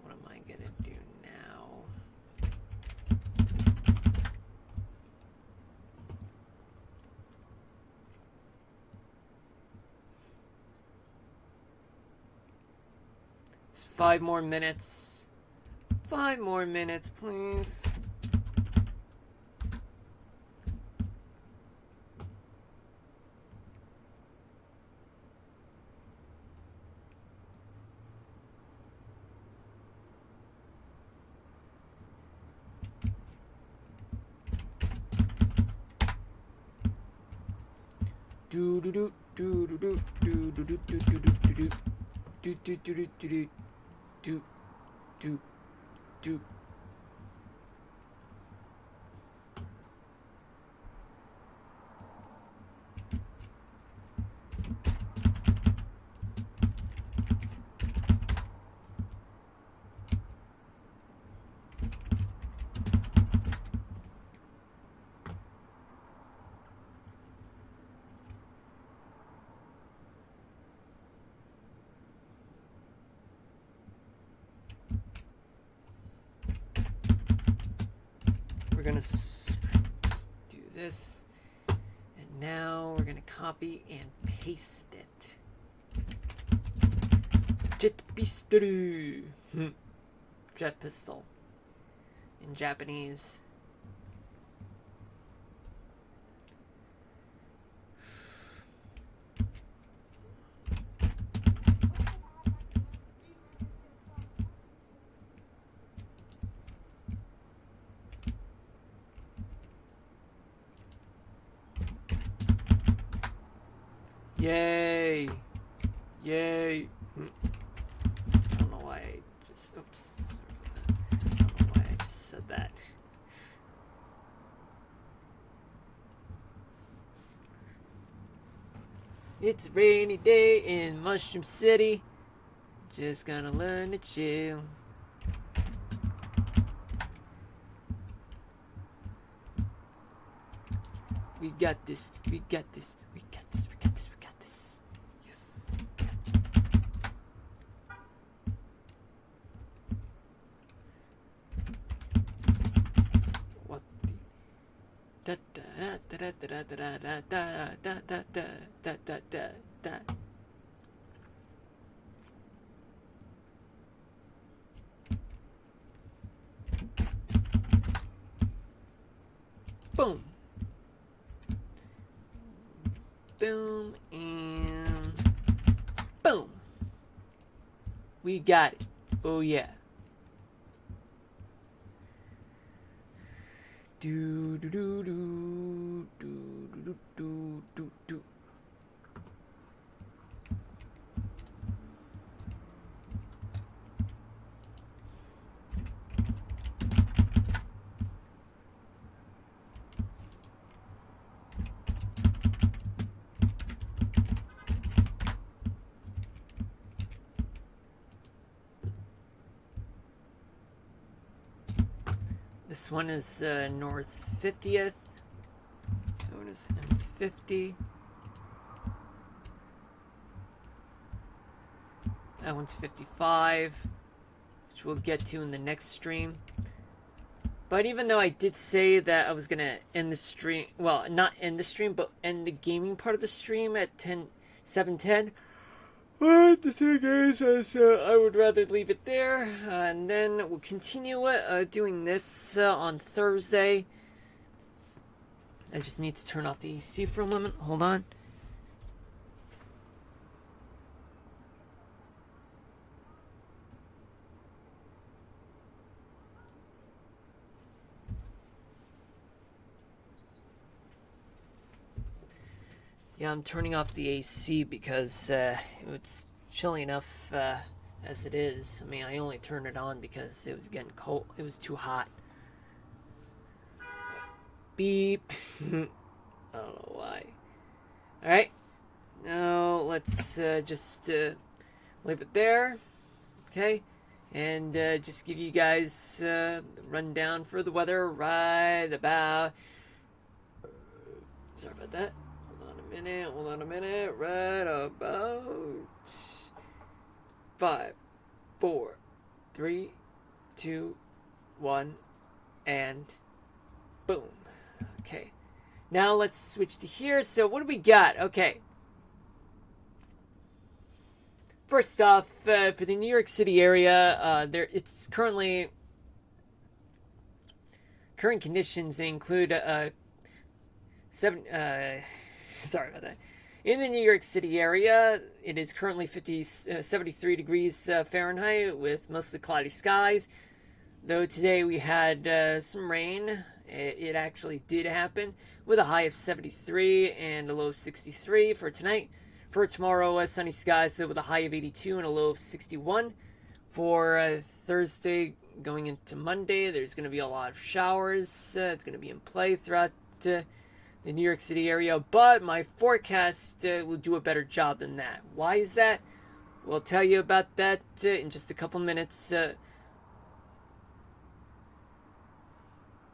[SPEAKER 1] What am I gonna do now? It's 5 more minutes. 5 more minutes, please. Do do do do do do do do do do do do do do do do do do do. We're gonna do this, and now we're gonna copy and paste it. Jet pistol. Jet pistol in Japanese. Yay! Yay! I don't know why I just. Oops. Sorry about that. I don't know why I just said that. It's a rainy day in Mushroom City. Just gonna learn to chill. We got this. We got this. We got this. We got this. We got this. Yes. What the? Da da da da da da da da da da da da da da da. Boom. Boom and boom. We got it. Oh yeah. Do do do do do do do do do. This one is North 50th. That one is M50. That one's 55, which we'll get to in the next stream. But even though I did say that I was going to end the stream, well, not end the stream, but end the gaming part of the stream at 7:10. But the thing is I would rather leave it there, and then we'll continue doing this on Thursday. I just need to turn off the AC for a moment. Hold on. Yeah, I'm turning off the AC because it's chilly enough as it is. I mean, I only turned it on because it was getting cold. It was too hot. Beep. I don't know why. Alright. Now, let's just leave it there. Okay. And just give you guys the rundown for the weather right about... Sorry about that. Hold on a minute, right about 5, 4, 3, 2, 1, and boom. Okay, now let's switch to here. So what do we got? Okay, first off, for the New York City area, it's current conditions include sorry about that. In the New York City area, it is currently 73 degrees Fahrenheit with mostly cloudy skies. Though today we had some rain It actually did happen with a high of 73 and a low of 63 for tonight. For tomorrow, sunny skies with a high of 82 and a low of 61. For Thursday going into Monday, there's going to be a lot of showers. It's going to be in play throughout the New York City area, but my forecast will do a better job than that. Why is that? We'll tell you about that in just a couple minutes.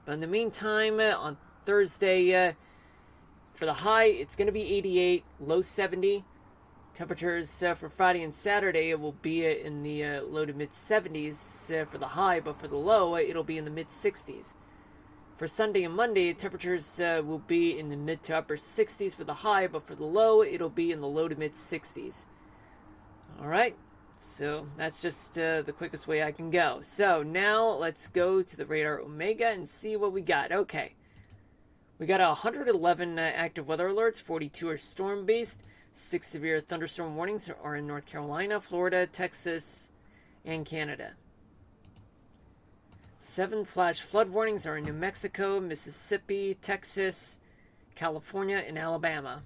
[SPEAKER 1] But in the meantime, on Thursday, for the high, it's going to be 88, low 70. Temperatures for Friday and Saturday will be in the low to mid 70s for the high, but for the low, it'll be in the mid 60s. For Sunday and Monday, temperatures will be in the mid to upper 60s for the high, but for the low, it'll be in the low to mid 60s. Alright, so that's just the quickest way I can go. So now let's go to the radar Omega and see what we got. Okay, we got 111 active weather alerts, 42 are storm-based, 6 severe thunderstorm warnings are in North Carolina, Florida, Texas, and Canada. 7 flash flood warnings are in New Mexico, Mississippi, Texas, California, and Alabama.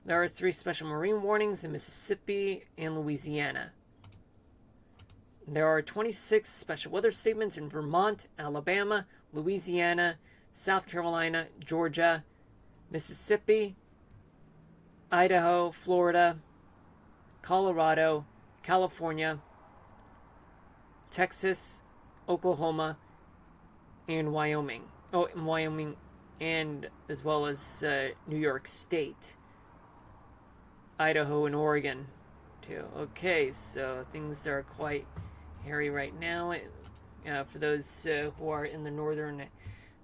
[SPEAKER 1] There are 3 special marine warnings in Mississippi and Louisiana. There are 26 special weather statements in Vermont, Alabama, Louisiana, South Carolina, Georgia, Mississippi, Idaho, Florida, Colorado, California, Texas, Oklahoma, and Wyoming. Oh, and Wyoming, and as well as New York State, Idaho, and Oregon, too. Okay, so things are quite hairy right now. For those who are in the northern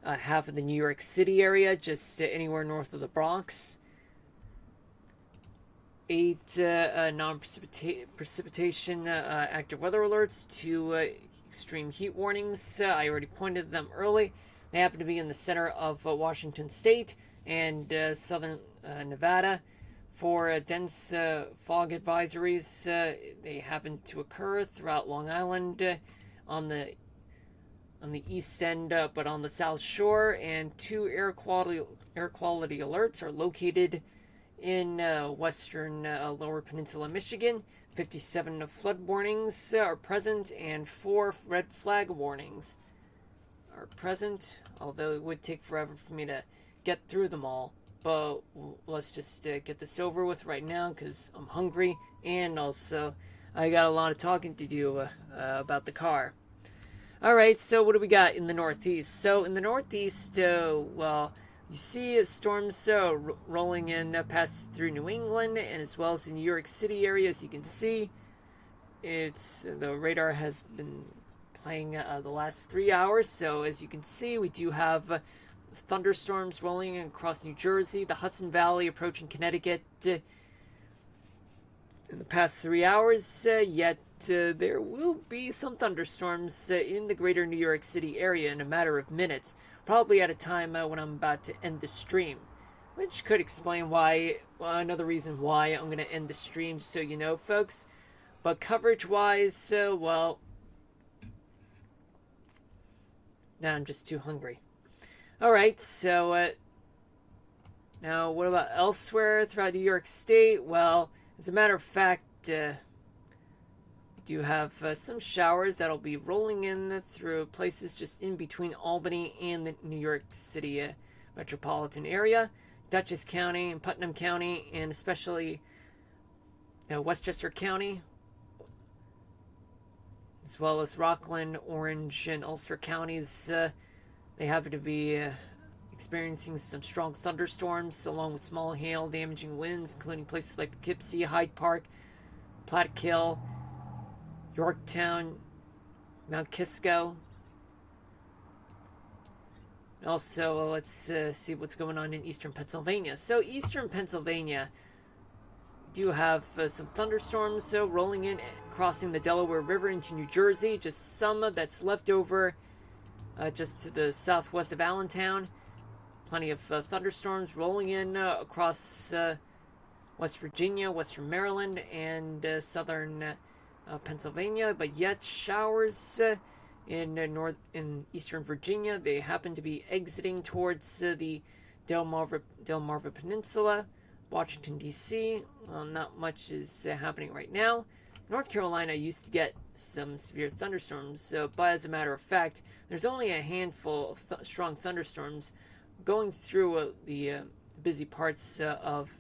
[SPEAKER 1] half of the New York City area, just anywhere north of the Bronx. 8 non-precipitation active weather alerts, 2 extreme heat warnings. I already pointed them early. They happen to be in the center of Washington State and southern Nevada. For dense fog advisories, they happen to occur throughout Long Island on the east end, but on the south shore. And 2 air quality alerts are located in western lower peninsula Michigan. 57 flood warnings are present, and 4 red flag warnings are present, although it would take forever for me to get through them all. But let's just get this over with right now, because I'm hungry, and also I got a lot of talking to do about the car. Alright, so what do we got in the Northeast? So in the Northeast, well, you see storms rolling in past through New England and as well as the New York City area. As you can see, the radar has been playing the last 3 hours. So as you can see, we do have thunderstorms rolling across New Jersey, the Hudson Valley approaching Connecticut in the past 3 hours. Yet there will be some thunderstorms in the greater New York City area in a matter of minutes. Probably at a time when I'm about to end the stream, which could explain why, another reason why I'm going to end the stream, just so you know, folks. But coverage-wise, well, now I'm just too hungry. Alright, so, now what about elsewhere throughout New York State? Well, as a matter of fact, do have some showers that'll be rolling in through places just in between Albany and the New York City metropolitan area, Dutchess County and Putnam County, and especially Westchester County, as well as Rockland, Orange, and Ulster counties. They happen to be experiencing some strong thunderstorms along with small hail, damaging winds, including places like Poughkeepsie, Hyde Park, Plattekill, Yorktown, Mount Kisco. Also, let's see what's going on in eastern Pennsylvania. So, eastern Pennsylvania do have some thunderstorms rolling in, crossing the Delaware River into New Jersey. Just some that's left over just to the southwest of Allentown. Plenty of thunderstorms rolling in across West Virginia, western Maryland, and southern Pennsylvania, but yet showers in eastern Virginia. They happen to be exiting towards the Delmarva Peninsula. Washington, D.C., well, not much is happening right now. North Carolina used to get some severe thunderstorms, but as a matter of fact, there's only a handful of strong thunderstorms going through the busy parts of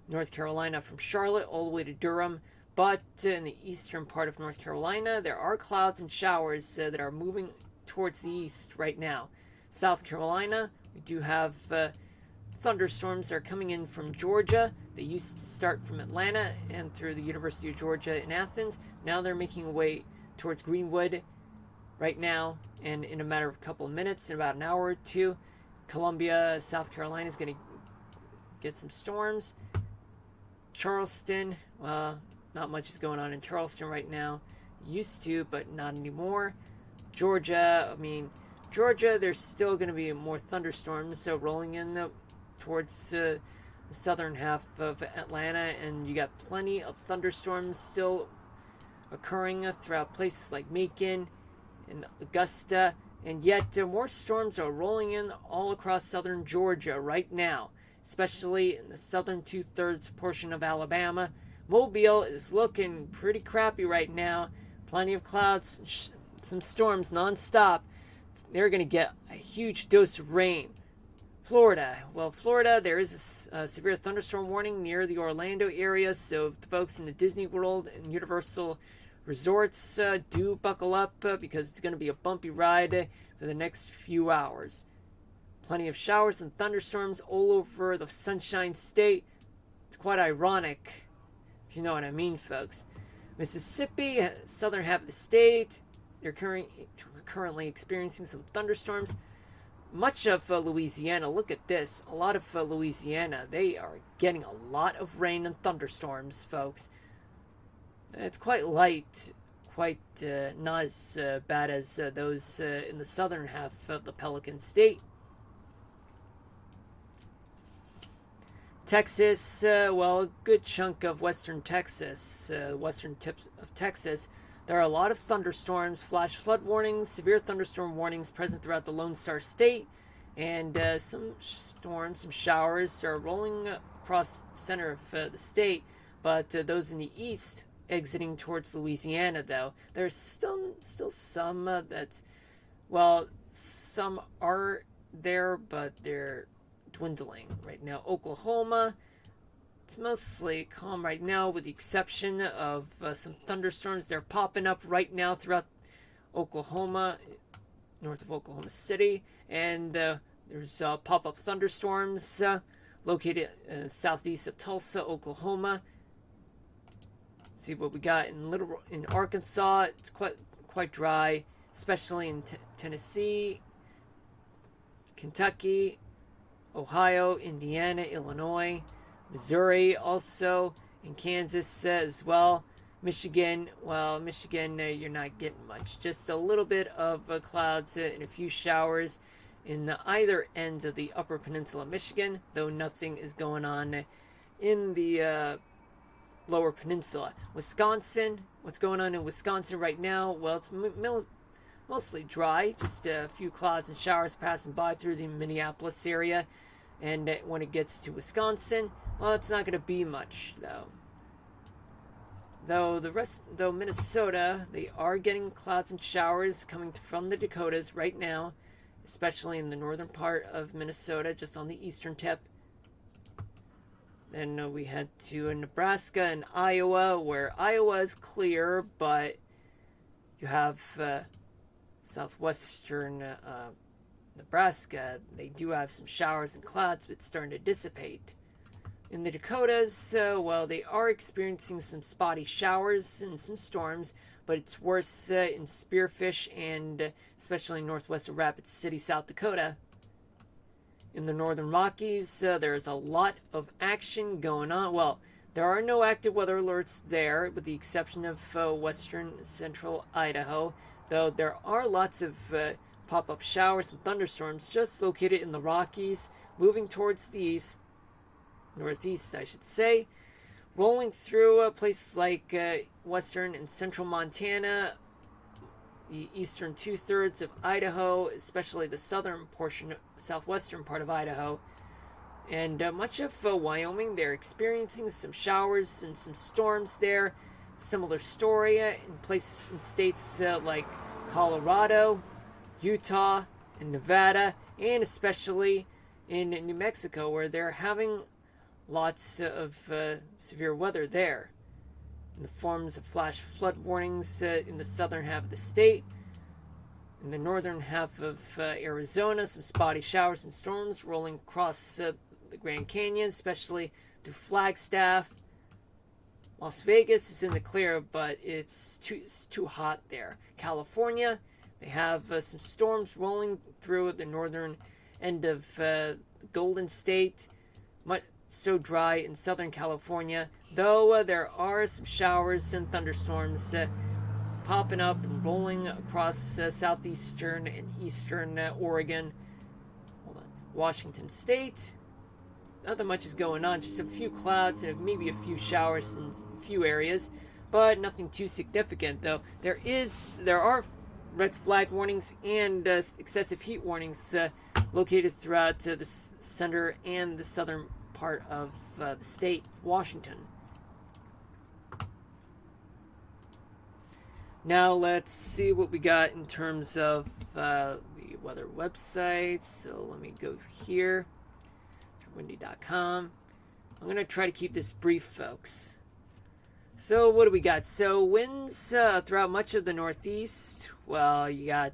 [SPEAKER 1] North Carolina from Charlotte all the way to Durham. But in the eastern part of North Carolina, there are clouds and showers that are moving towards the east right now. South Carolina, we do have thunderstorms that are coming in from Georgia. They used to start from Atlanta and through the University of Georgia in Athens. Now they're making a way towards Greenwood right now, and in a matter of a couple of minutes, in about an hour or two, Columbia, South Carolina is going to get some storms. Charleston, not much is going on in Charleston right now. Used to, but not anymore. Georgia, there's still going to be more thunderstorms, so rolling in towards the southern half of Atlanta, and you got plenty of thunderstorms still occurring throughout places like Macon and Augusta, and yet more storms are rolling in all across southern Georgia right now, especially in the southern two-thirds portion of Alabama. Mobile is looking pretty crappy right now. Plenty of clouds, some storms non-stop. They're going to get a huge dose of rain. Florida, there is a severe thunderstorm warning near the Orlando area, so the folks in the Disney World and Universal Resorts do buckle up because it's going to be a bumpy ride for the next few hours. Plenty of showers and thunderstorms all over the Sunshine State. It's quite ironic, if you know what I mean, folks. Mississippi, southern half of the state, they're currently experiencing some thunderstorms. Much of Louisiana, look at this. A lot of Louisiana, they are getting a lot of rain and thunderstorms, folks. It's quite light, not as bad as those in the southern half of the Pelican State. Texas, a good chunk of western Texas, western tip of Texas, there are a lot of thunderstorms, flash flood warnings, severe thunderstorm warnings present throughout the Lone Star State, and some storms, some showers are rolling across the center of the state, but those in the east exiting towards Louisiana, though, there's still some some are there, but they're dwindling right now. Oklahoma, it's mostly calm right now with the exception of some thunderstorms. They're popping up right now throughout Oklahoma, north of Oklahoma City, and there's pop-up thunderstorms located southeast of Tulsa, Oklahoma. Let's see what we got in Arkansas. It's quite dry, especially in Tennessee, Kentucky, Ohio, Indiana, Illinois, Missouri also, and Kansas as well. Michigan, you're not getting much. Just a little bit of clouds and a few showers in either ends of the upper peninsula of Michigan, though nothing is going on in the lower peninsula. Wisconsin, what's going on in Wisconsin right now? Well, it's mostly dry, just a few clouds and showers passing by through the Minneapolis area. And when it gets to Wisconsin, well, it's not going to be much, though. Though Minnesota, they are getting clouds and showers coming from the Dakotas right now, especially in the northern part of Minnesota, just on the eastern tip. Then we head to Nebraska and Iowa, where Iowa is clear, but you have southwestern Nebraska. They do have some showers and clouds, but it's starting to dissipate. In the Dakotas, they are experiencing some spotty showers and some storms, but it's worse in Spearfish and especially northwest of Rapid City, South Dakota. In the northern Rockies, there's a lot of action going on. Well, there are no active weather alerts there, with the exception of western central Idaho, though there are lots of pop-up showers and thunderstorms just located in the Rockies, moving towards the northeast, I should say, rolling through places like western and central Montana, the eastern two-thirds of Idaho, especially the southern portion, southwestern part of Idaho, and much of Wyoming. They're experiencing some showers and some storms there. Similar story in places in states like Colorado, Utah, and Nevada, and especially in New Mexico, where they're having lots of severe weather there, in the forms of flash flood warnings in the southern half of the state. In the northern half of Arizona, some spotty showers and storms rolling across the Grand Canyon, especially through Flagstaff. Las Vegas is in the clear, but it's too hot there. California, they have some storms rolling through the northern end of Golden State. Much so dry in Southern California, though there are some showers and thunderstorms popping up and rolling across southeastern and eastern Oregon. Washington State, not that much is going on, just a few clouds and maybe a few showers in a few areas, but nothing too significant. Though there are red flag warnings and excessive heat warnings located throughout the center and the southern part of the state, Washington. Now let's see what we got in terms of the weather website. So let me go here, windy.com. I'm going to try to keep this brief, folks. So what do we got? So winds throughout much of the Northeast. Well, you got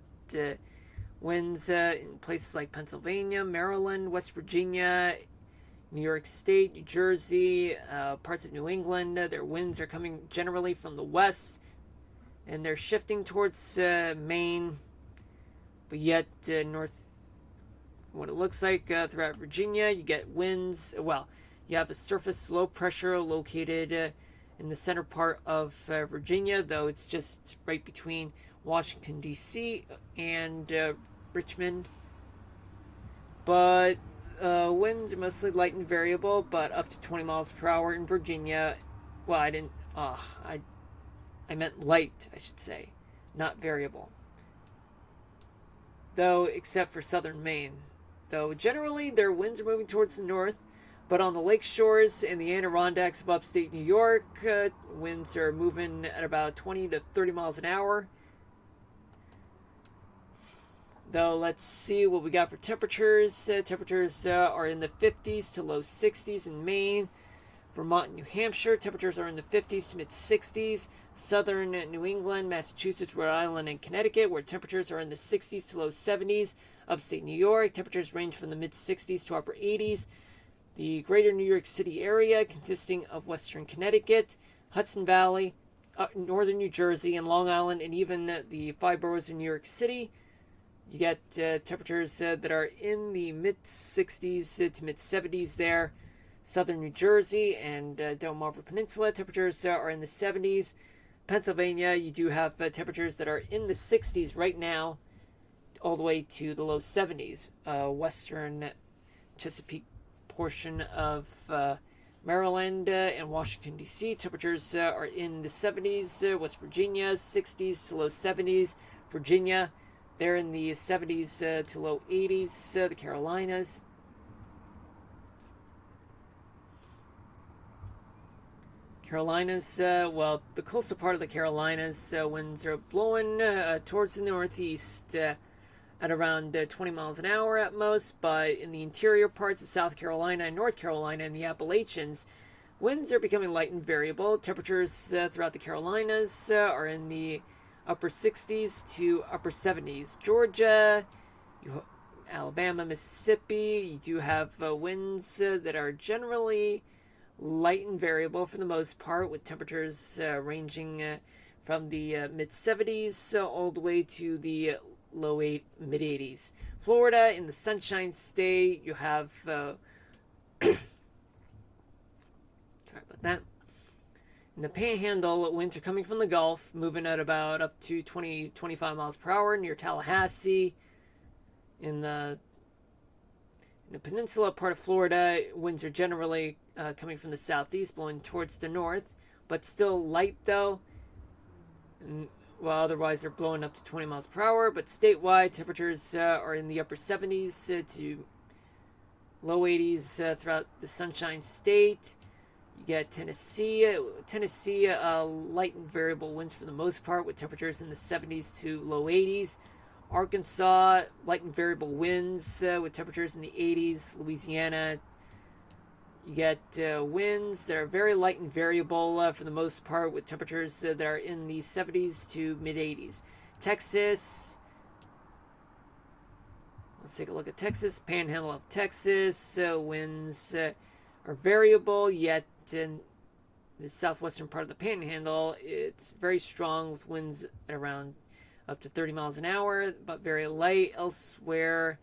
[SPEAKER 1] winds in places like Pennsylvania, Maryland, West Virginia, New York State, New Jersey, parts of New England. Their winds are coming generally from the west, and they're shifting towards Maine, but yet north, what it looks like throughout Virginia, you get winds. Well, you have a surface low pressure located in the center part of Virginia, though it's just right between Washington, D.C. and Richmond. But winds are mostly light and variable, but up to 20 miles per hour in Virginia. Well, I meant light, I should say, not variable. Though, except for southern Maine. Though, generally, their winds are moving towards the north, but on the lake shores and the Adirondacks of upstate New York, winds are moving at about 20 to 30 miles an hour. Though, let's see what we got for temperatures. Temperatures are in the 50s to low 60s in Maine. Vermont and New Hampshire, temperatures are in the 50s to mid 60s. Southern New England, Massachusetts, Rhode Island, and Connecticut, where temperatures are in the 60s to low 70s. Upstate New York, temperatures range from the mid 60s to upper 80s. The greater New York City area, consisting of western Connecticut, Hudson Valley, northern New Jersey, and Long Island, and even the 5 boroughs of New York City, you get temperatures that are in the mid 60s to mid 70s there. Southern New Jersey and Delmarva Peninsula, temperatures are in the 70s. Pennsylvania, you do have temperatures that are in the 60s right now, all the way to the low 70s. Western Chesapeake portion of Maryland and Washington, D.C., temperatures are in the 70s. West Virginia, 60s to low 70s. Virginia, they're in the 70s to low 80s. The Carolinas. Well, the coastal part of the Carolinas, winds are blowing towards the northeast at around 20 miles an hour at most, but in the interior parts of South Carolina and North Carolina and the Appalachians, winds are becoming light and variable. Temperatures throughout the Carolinas are in the upper 60s to upper 70s. Georgia, Alabama, Mississippi, you do have winds that are generally light and variable for the most part, with temperatures ranging from the mid 70s all the way to the mid 80s. Florida, in the Sunshine State, you have sorry about that. In the Panhandle, winds are coming from the Gulf, moving at about up to 20-25 miles per hour near Tallahassee. In the peninsula part of Florida, winds are generally coming from the southeast, blowing towards the north, but still light though. And while otherwise they're blowing up to 20 miles per hour. But statewide, temperatures are in the upper 70s to low 80s throughout the Sunshine State. You get Tennessee, light and variable winds for the most part, with temperatures in the 70s to low 80s. Arkansas, light and variable winds with temperatures in the 80s. Louisiana, you get winds that are very light and variable for the most part, with temperatures that are in the 70s to mid 80s. Texas, let's take a look at Texas. Panhandle of Texas, winds are variable, yet in the southwestern part of the Panhandle, it's very strong with winds at around up to 30 miles an hour, but very light elsewhere.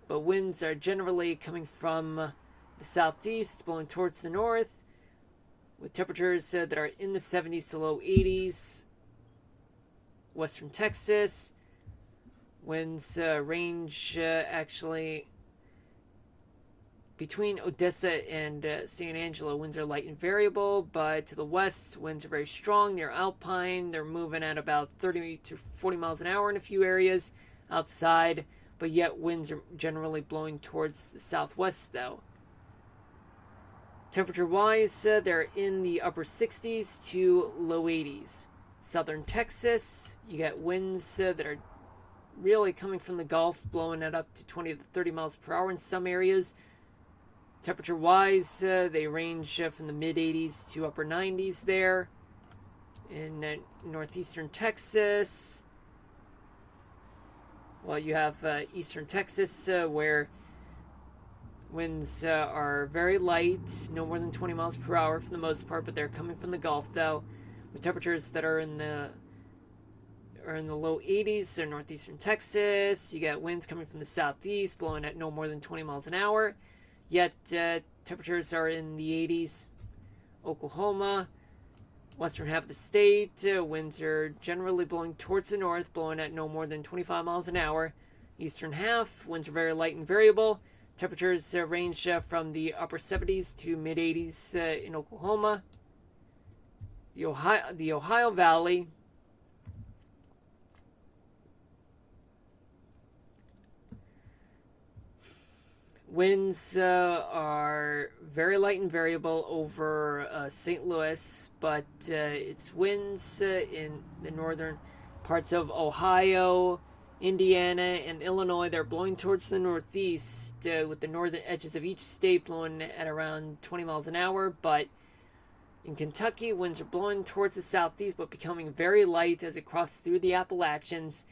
[SPEAKER 1] But winds are generally coming from the southeast, blowing towards the north, with temperatures that are in the 70s to low 80s. Western Texas, winds range actually between Odessa and San Angelo. Winds are light and variable, but to the west, winds are very strong near Alpine. They're moving at about 30 to 40 miles an hour in a few areas outside, but yet winds are generally blowing towards the southwest, though. Temperature-wise, they're in the upper 60s to low 80s. Southern Texas, you get winds that are really coming from the Gulf, blowing at up to 20 to 30 miles per hour in some areas. Temperature-wise, they range from the mid-80s to upper 90s there. In northeastern Texas, well, you have eastern Texas, where winds are very light, no more than 20 miles per hour for the most part, but they're coming from the Gulf, though, with temperatures that are in the low 80s in northeastern Texas. You get winds coming from the southeast, blowing at no more than 20 miles an hour. Yet temperatures are in the 80s. Oklahoma, western half of the state, winds are generally blowing towards the north, blowing at no more than 25 miles an hour. Eastern half, winds are very light and variable. Temperatures range from the upper 70s to mid 80s in Oklahoma. The Ohio Valley, winds are very light and variable over St. Louis, but it's winds in the northern parts of Ohio, Indiana, and Illinois. They're blowing towards the northeast, with the northern edges of each state blowing at around 20 miles an hour. But in Kentucky, winds are blowing towards the southeast, but becoming very light as it crosses through the Appalachians.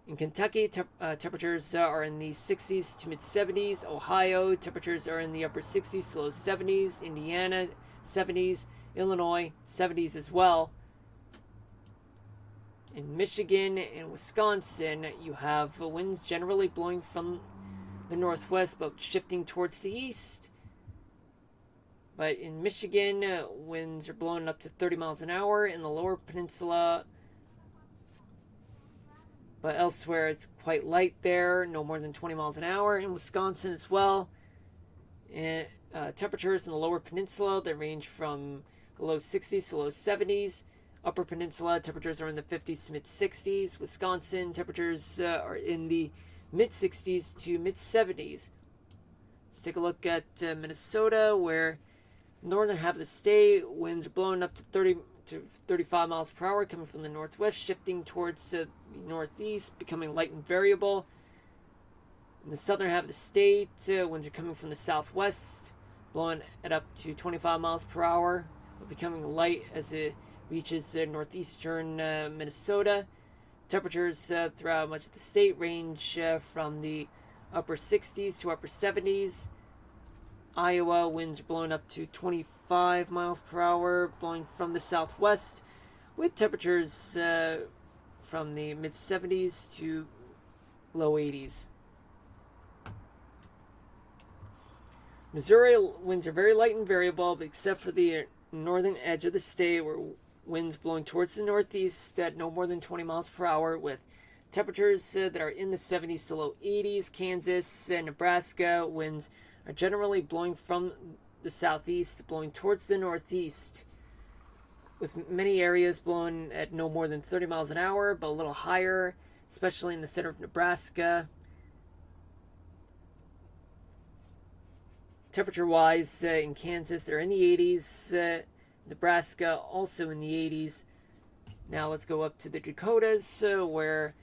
[SPEAKER 1] In Kentucky, temperatures are in the 60s to mid-70s. Ohio, temperatures are in the upper 60s to low 70s. Indiana, 70s. Illinois, 70s as well. In Michigan and Wisconsin, you have winds generally blowing from the northwest, but shifting towards the east. But in Michigan, winds are blowing up to 30 miles an hour in the lower peninsula. But elsewhere, it's quite light there, no more than 20 miles an hour. In Wisconsin as well, and temperatures in the lower peninsula, they range from the low 60s to low 70s. Upper peninsula, temperatures are in the 50s to mid-60s. Wisconsin, temperatures are in the mid-60s to mid-70s. Let's take a look at Minnesota, where northern half of the state, winds are blowing up to 30 to 35 miles per hour, coming from the northwest, shifting towards the northeast, becoming light and variable. In the southern half of the state, winds are coming from the southwest, blowing at up to 25 miles per hour, but becoming light as it reaches northeastern Minnesota. Temperatures throughout much of the state range from the upper 60s to upper 70s. Iowa, winds are blowing up to 25 miles per hour, blowing from the southwest, with temperatures from the mid-70s to low 80s. Missouri, winds are very light and variable, but except for the northern edge of the state, where winds blowing towards the northeast at no more than 20 miles per hour, with temperatures that are in the 70s to low 80s. Kansas and Nebraska, winds are generally blowing from the southeast, blowing towards the northeast. with many areas blowing at no more than 30 miles an hour, but a little higher, especially in the center of Nebraska. Temperature-wise, in Kansas, they're in the 80s. Nebraska, also in the 80s. Now let's go up to the Dakotas, where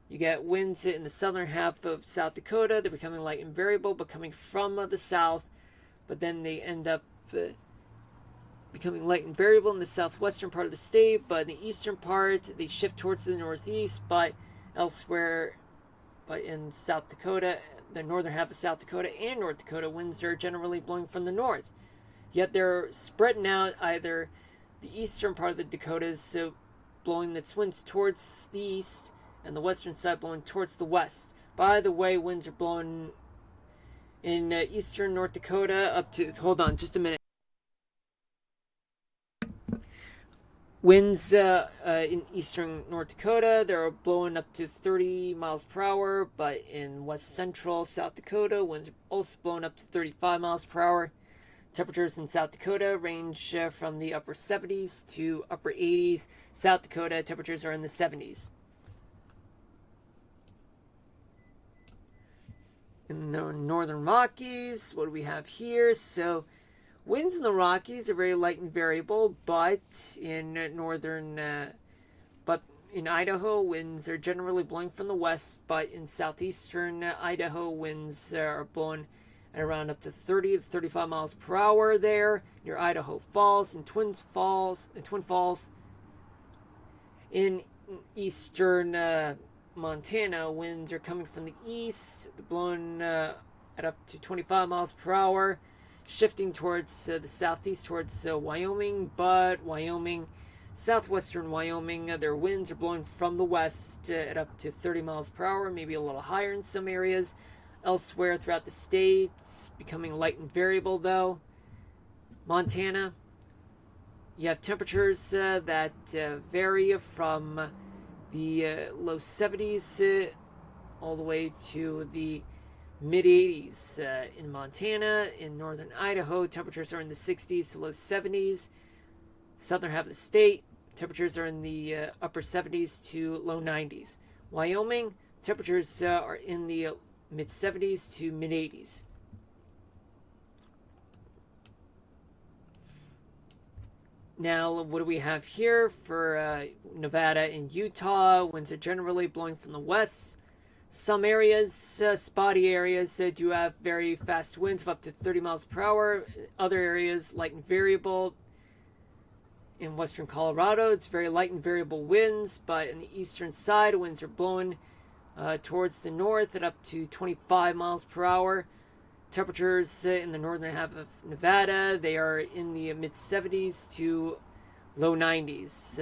[SPEAKER 1] you get winds in the southern half of South Dakota. They're becoming light and variable, but coming from the south. But then they end up becoming light and variable in the southwestern part of the state. But in the eastern part, they shift towards the northeast. But elsewhere, but in South Dakota, the northern half of South Dakota and North Dakota, winds are generally blowing from the north. Yet they're spreading out either the eastern part of the Dakotas, so blowing its winds towards the east, and the western side blowing towards the west. By the way, winds are blowing in eastern North Dakota up to, hold on just a minute. Winds in eastern North Dakota, they're blowing up to 30 miles per hour, but in west central South Dakota, winds are also blowing up to 35 miles per hour. Temperatures in South Dakota range from the upper 70s to upper 80s. South Dakota, temperatures are in the 70s. In the northern Rockies, what do we have here? So, winds in the Rockies are very light and variable, but in in Idaho, winds are generally blowing from the west, but in southeastern Idaho, winds are blowing at around up to 30 to 35 miles per hour there near Idaho Falls and Twin Falls. In eastern Montana, winds are coming from the east, blowing at up to 25 miles per hour, shifting towards the southeast, towards Wyoming. But Wyoming, southwestern Wyoming, their winds are blowing from the west at up to 30 miles per hour, maybe a little higher in some areas. Elsewhere throughout the states, becoming light and variable though. Montana, you have temperatures that vary from the low 70s all the way to the mid 80s. In Montana, in northern Idaho, temperatures are in the 60s to low 70s. Southern half of the state, temperatures are in the upper 70s to low 90s. Wyoming, temperatures are in the mid 70s to mid 80s. Now, what do we have here for Nevada and Utah? Winds are generally blowing from the west. Some areas, spotty areas, do have very fast winds of up to 30 miles per hour. Other areas, light and variable. In western Colorado, it's very light and variable winds, but in the eastern side, winds are blowing towards the north at up to 25 miles per hour. Temperatures in the northern half of Nevada, they are in the mid 70s to low 90s.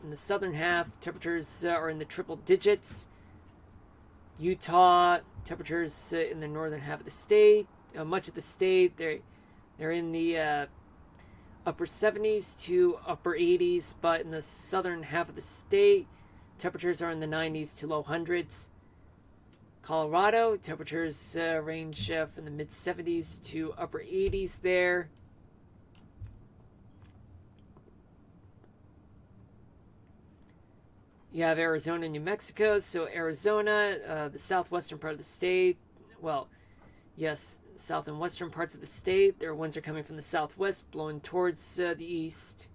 [SPEAKER 1] In the southern half, temperatures are in the triple digits. Utah, temperatures in the northern half of the state, much of the state, they're in the upper 70s to upper 80s, but in the southern half of the state, temperatures are in the 90s to low hundreds. Colorado, temperatures range from the mid 70s to upper 80s there. You have Arizona and New Mexico. So Arizona, the southwestern part of the state, well, yes, south and western parts of the state, their winds are coming from the southwest, blowing towards the east.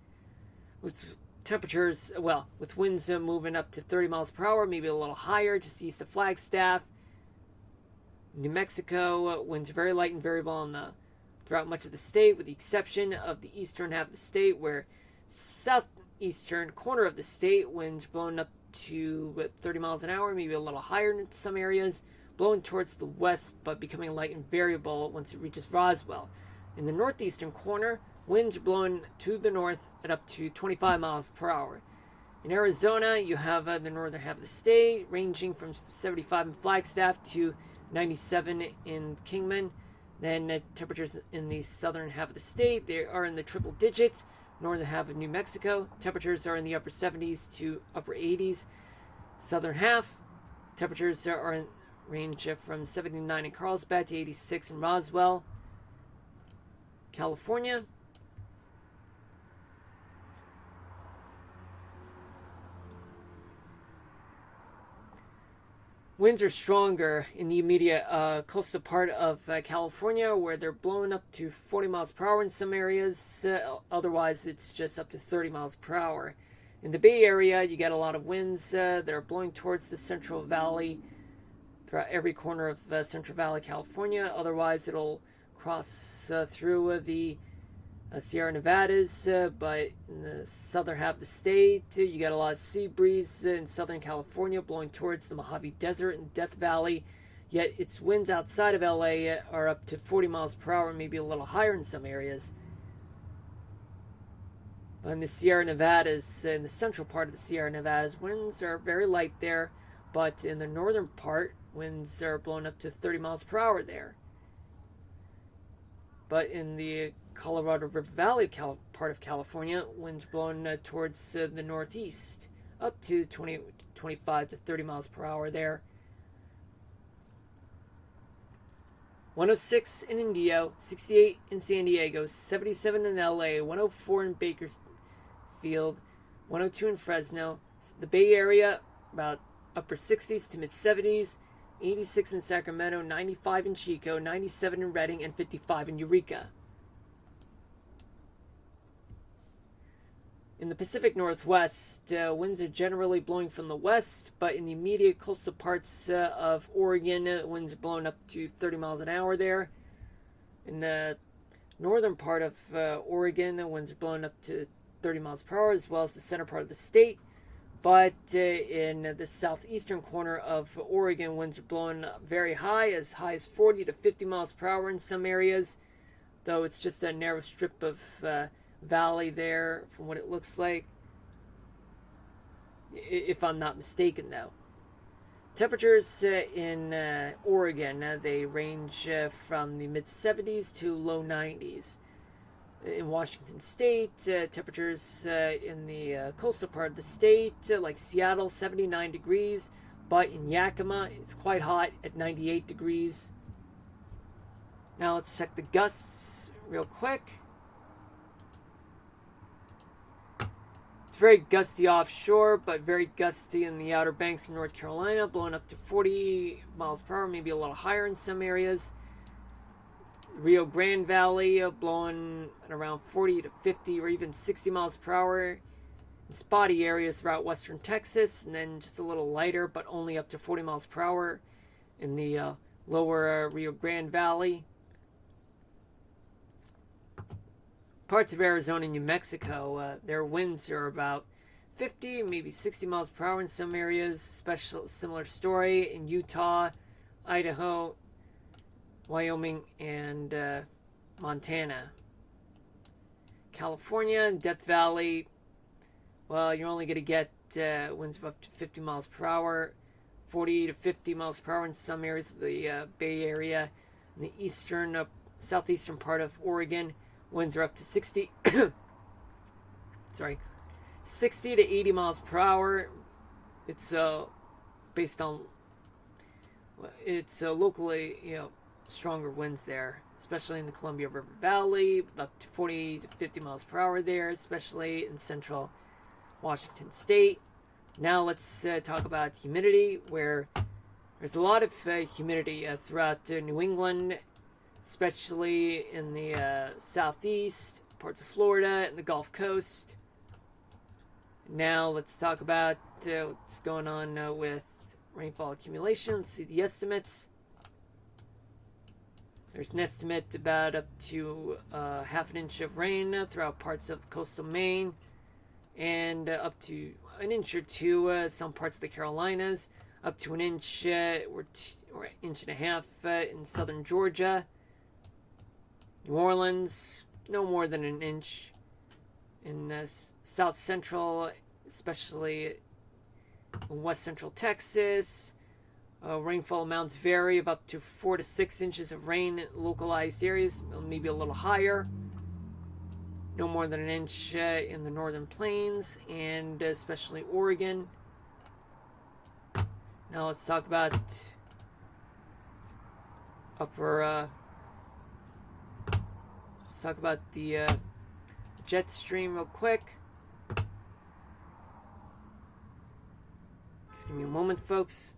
[SPEAKER 1] With temperatures, well, with winds moving up to 30 miles per hour, maybe a little higher, just east of Flagstaff. New Mexico, winds are very light and variable throughout much of the state, with the exception of the eastern half of the state, where southeastern corner of the state, winds blowing up to 30 miles an hour, maybe a little higher in some areas, blowing towards the west, but becoming light and variable once it reaches Roswell. In the northeastern corner, winds are blowing to the north at up to 25 miles per hour. In Arizona, you have the northern half of the state, ranging from 75 in Flagstaff to 97 in Kingman. Then temperatures in the southern half of the state, they are in the triple digits. Northern half of New Mexico, temperatures are in the upper 70s to upper 80s. Southern half, temperatures are in range from 79 in Carlsbad to 86 in Roswell. California, winds are stronger in the immediate coastal part of California, where they're blowing up to 40 miles per hour in some areas. Otherwise, it's just up to 30 miles per hour. In the Bay Area, you get a lot of winds that are blowing towards the Central Valley, throughout every corner of Central Valley, California. Otherwise, it'll cross through the Sierra Nevadas, but in the southern half of the state, you got a lot of sea breeze in Southern California blowing towards the Mojave Desert and Death Valley. Yet its winds outside of LA are up to 40 miles per hour, maybe a little higher in some areas. In the Sierra Nevadas, in the central part of the Sierra Nevadas, winds are very light there, but in the northern part, winds are blowing up to 30 miles per hour there. But in the Colorado River Valley part of California, winds blowing towards the northeast, up to 25 to 30 miles per hour there. 106 in Indio, 68 in San Diego, 77 in LA, 104 in Bakersfield, 102 in Fresno. The Bay Area, about upper 60s to mid 70s, 86 in Sacramento, 95 in Chico, 97 in Redding, and 55 in Eureka. In the Pacific Northwest, winds are generally blowing from the west, but in the immediate coastal parts of Oregon, winds are blowing up to 30 miles an hour there. In the northern part of Oregon, the winds are blowing up to 30 miles per hour, as well as the center part of the state. But in the southeastern corner of Oregon, winds are blowing very high as 40 to 50 miles per hour in some areas, though it's just a narrow strip of valley there from what it looks like, if I'm not mistaken though. Temperatures in Oregon, they range from the mid 70s to low 90s. In Washington State, temperatures in the coastal part of the state, like Seattle, 79 degrees, but in Yakima, it's quite hot at 98 degrees. Now let's check the gusts real quick. It's very gusty offshore, but very gusty in the Outer Banks of North Carolina, blowing up to 40 miles per hour, maybe a little higher in some areas. Rio Grande Valley blowing at around 40 to 50 or even 60 miles per hour in spotty areas throughout western Texas, and then just a little lighter, but only up to 40 miles per hour in the lower Rio Grande Valley. Parts of Arizona and New Mexico, their winds are about 50, maybe 60 miles per hour in some areas. Similar story in Utah, Idaho, Wyoming, and Montana. California, Death Valley, well, you're only going to get winds of up to 50 miles per hour, 40 to 50 miles per hour in some areas of the Bay Area. In the eastern, southeastern part of Oregon, winds are up to 60 to 80 miles per hour. It's based on, it's locally, stronger winds there, especially in the Columbia River Valley, up to 40 to 50 miles per hour there, especially in central Washington State. Now let's talk about humidity, where there's a lot of humidity throughout New England, especially in the southeast, parts of Florida, and the Gulf Coast. Now let's talk about what's going on with rainfall accumulation. Let's see the estimates. There's an estimate about up to half an inch of rain throughout parts of coastal Maine, and up to an inch or two some parts of the Carolinas, up to an inch or inch and a half in southern Georgia. New Orleans, no more than an inch. In south central, especially in west central Texas, rainfall amounts vary of up to 4 to 6 inches of rain in localized areas, maybe a little higher. No more than an inch in the northern plains and especially Oregon. Now let's talk about let's talk about the jet stream real quick. Just give me a moment, folks.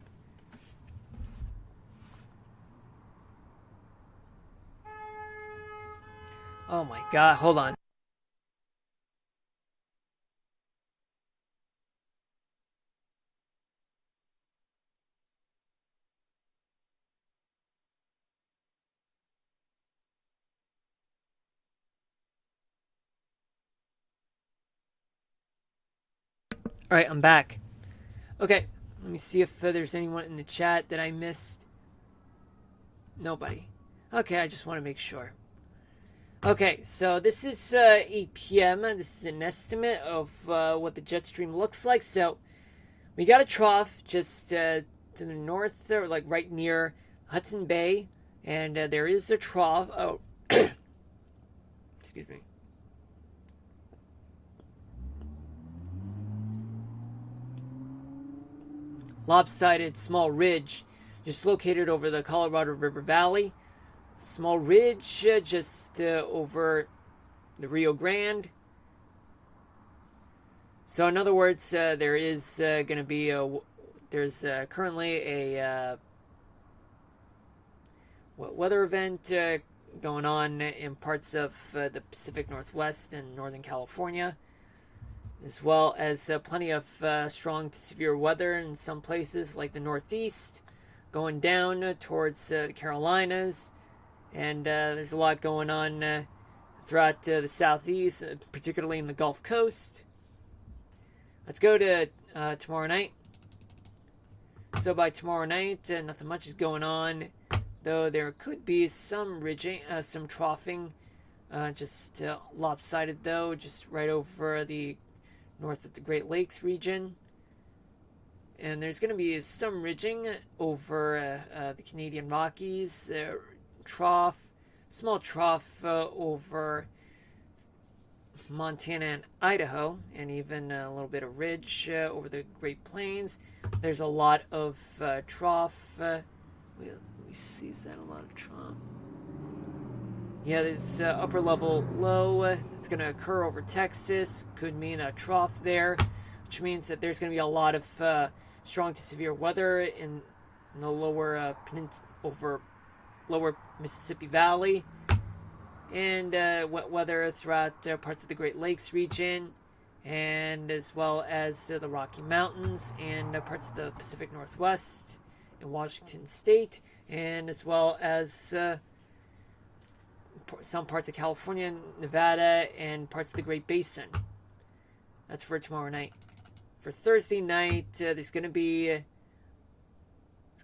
[SPEAKER 1] Oh my god, hold on. Alright, I'm back. Okay, let me see if there's anyone in the chat that I missed. Nobody. Okay, I just want to make sure. Okay, so this is 8 p.m. This is an estimate of what the jet stream looks like. So we got a trough just to the north, or like right near Hudson Bay, and there is a trough. Oh, excuse me. Lopsided small ridge just located over the Colorado River Valley. Small ridge just over the Rio Grande. So in other words, there is going to be there's currently a weather event going on in parts of the Pacific Northwest and Northern California, as well as plenty of strong to severe weather in some places like the Northeast, going down towards the Carolinas, and there's a lot going on throughout the Southeast, particularly in the Gulf Coast. Let's go to tomorrow night. So by tomorrow night, nothing much is going on, though there could be some ridging, some troughing, just lopsided though, just right over the north of the Great Lakes region. And there's going to be some ridging over the Canadian Rockies, trough, small trough over Montana and Idaho, and even a little bit of ridge over the Great Plains. There's a lot of trough. Let me see, is that a lot of trough? Yeah, there's upper level low that's going to occur over Texas. Could mean a trough there, which means that there's going to be a lot of strong to severe weather in the lower over lower Mississippi Valley, and wet weather throughout parts of the Great Lakes region, and as well as the Rocky Mountains and parts of the Pacific Northwest in Washington State, and as well as some parts of California, Nevada, and parts of the Great Basin. That's for tomorrow night. For Thursday night, there's going to be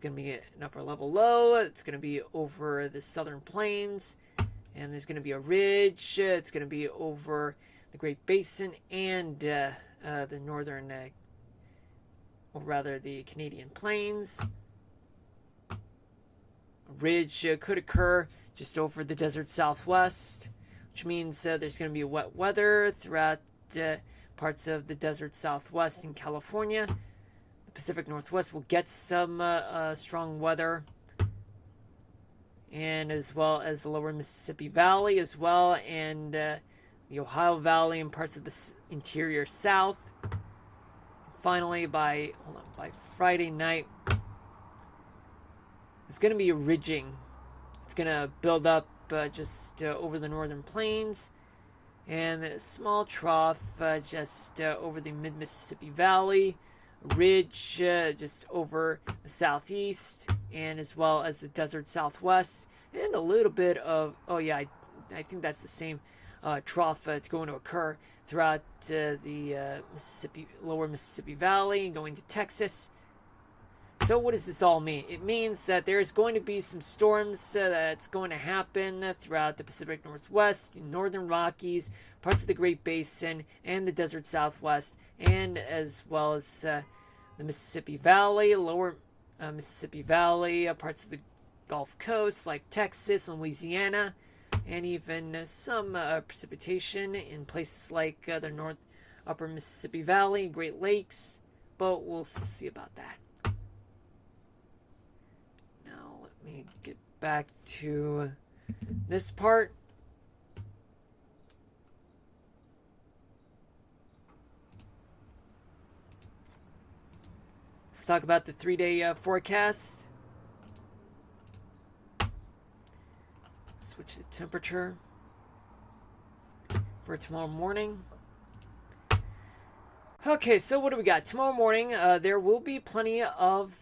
[SPEAKER 1] an upper level low. It's going to be over the southern plains, and there's going to be a ridge. It's going to be over the Great Basin and the northern, or rather the Canadian plains. A ridge could occur just over the desert southwest, which means there's going to be wet weather throughout parts of the desert southwest in California. The Pacific Northwest will get some strong weather, and as well as the lower Mississippi Valley as well, and the Ohio Valley and parts of the interior South. Finally, by Friday night, it's going to be a ridging. It's going to build up just over the northern plains, and a small trough just over the mid-Mississippi Valley, a ridge just over the southeast, and as well as the desert southwest, and a little bit of, I think that's the same trough that's going to occur throughout the lower Mississippi Valley, going to Texas. So what does this all mean? It means that there's going to be some storms that's going to happen throughout the Pacific Northwest, Northern Rockies, parts of the Great Basin, and the Desert Southwest, and as well as the Mississippi Valley, lower Mississippi Valley, parts of the Gulf Coast like Texas and Louisiana, and even some precipitation in places like the upper Mississippi Valley, Great Lakes, but we'll see about that. Let me get back to this part. Let's talk about the 3-day forecast. Switch the temperature. for tomorrow morning. Okay, so what do we got? Tomorrow morning, there will be plenty of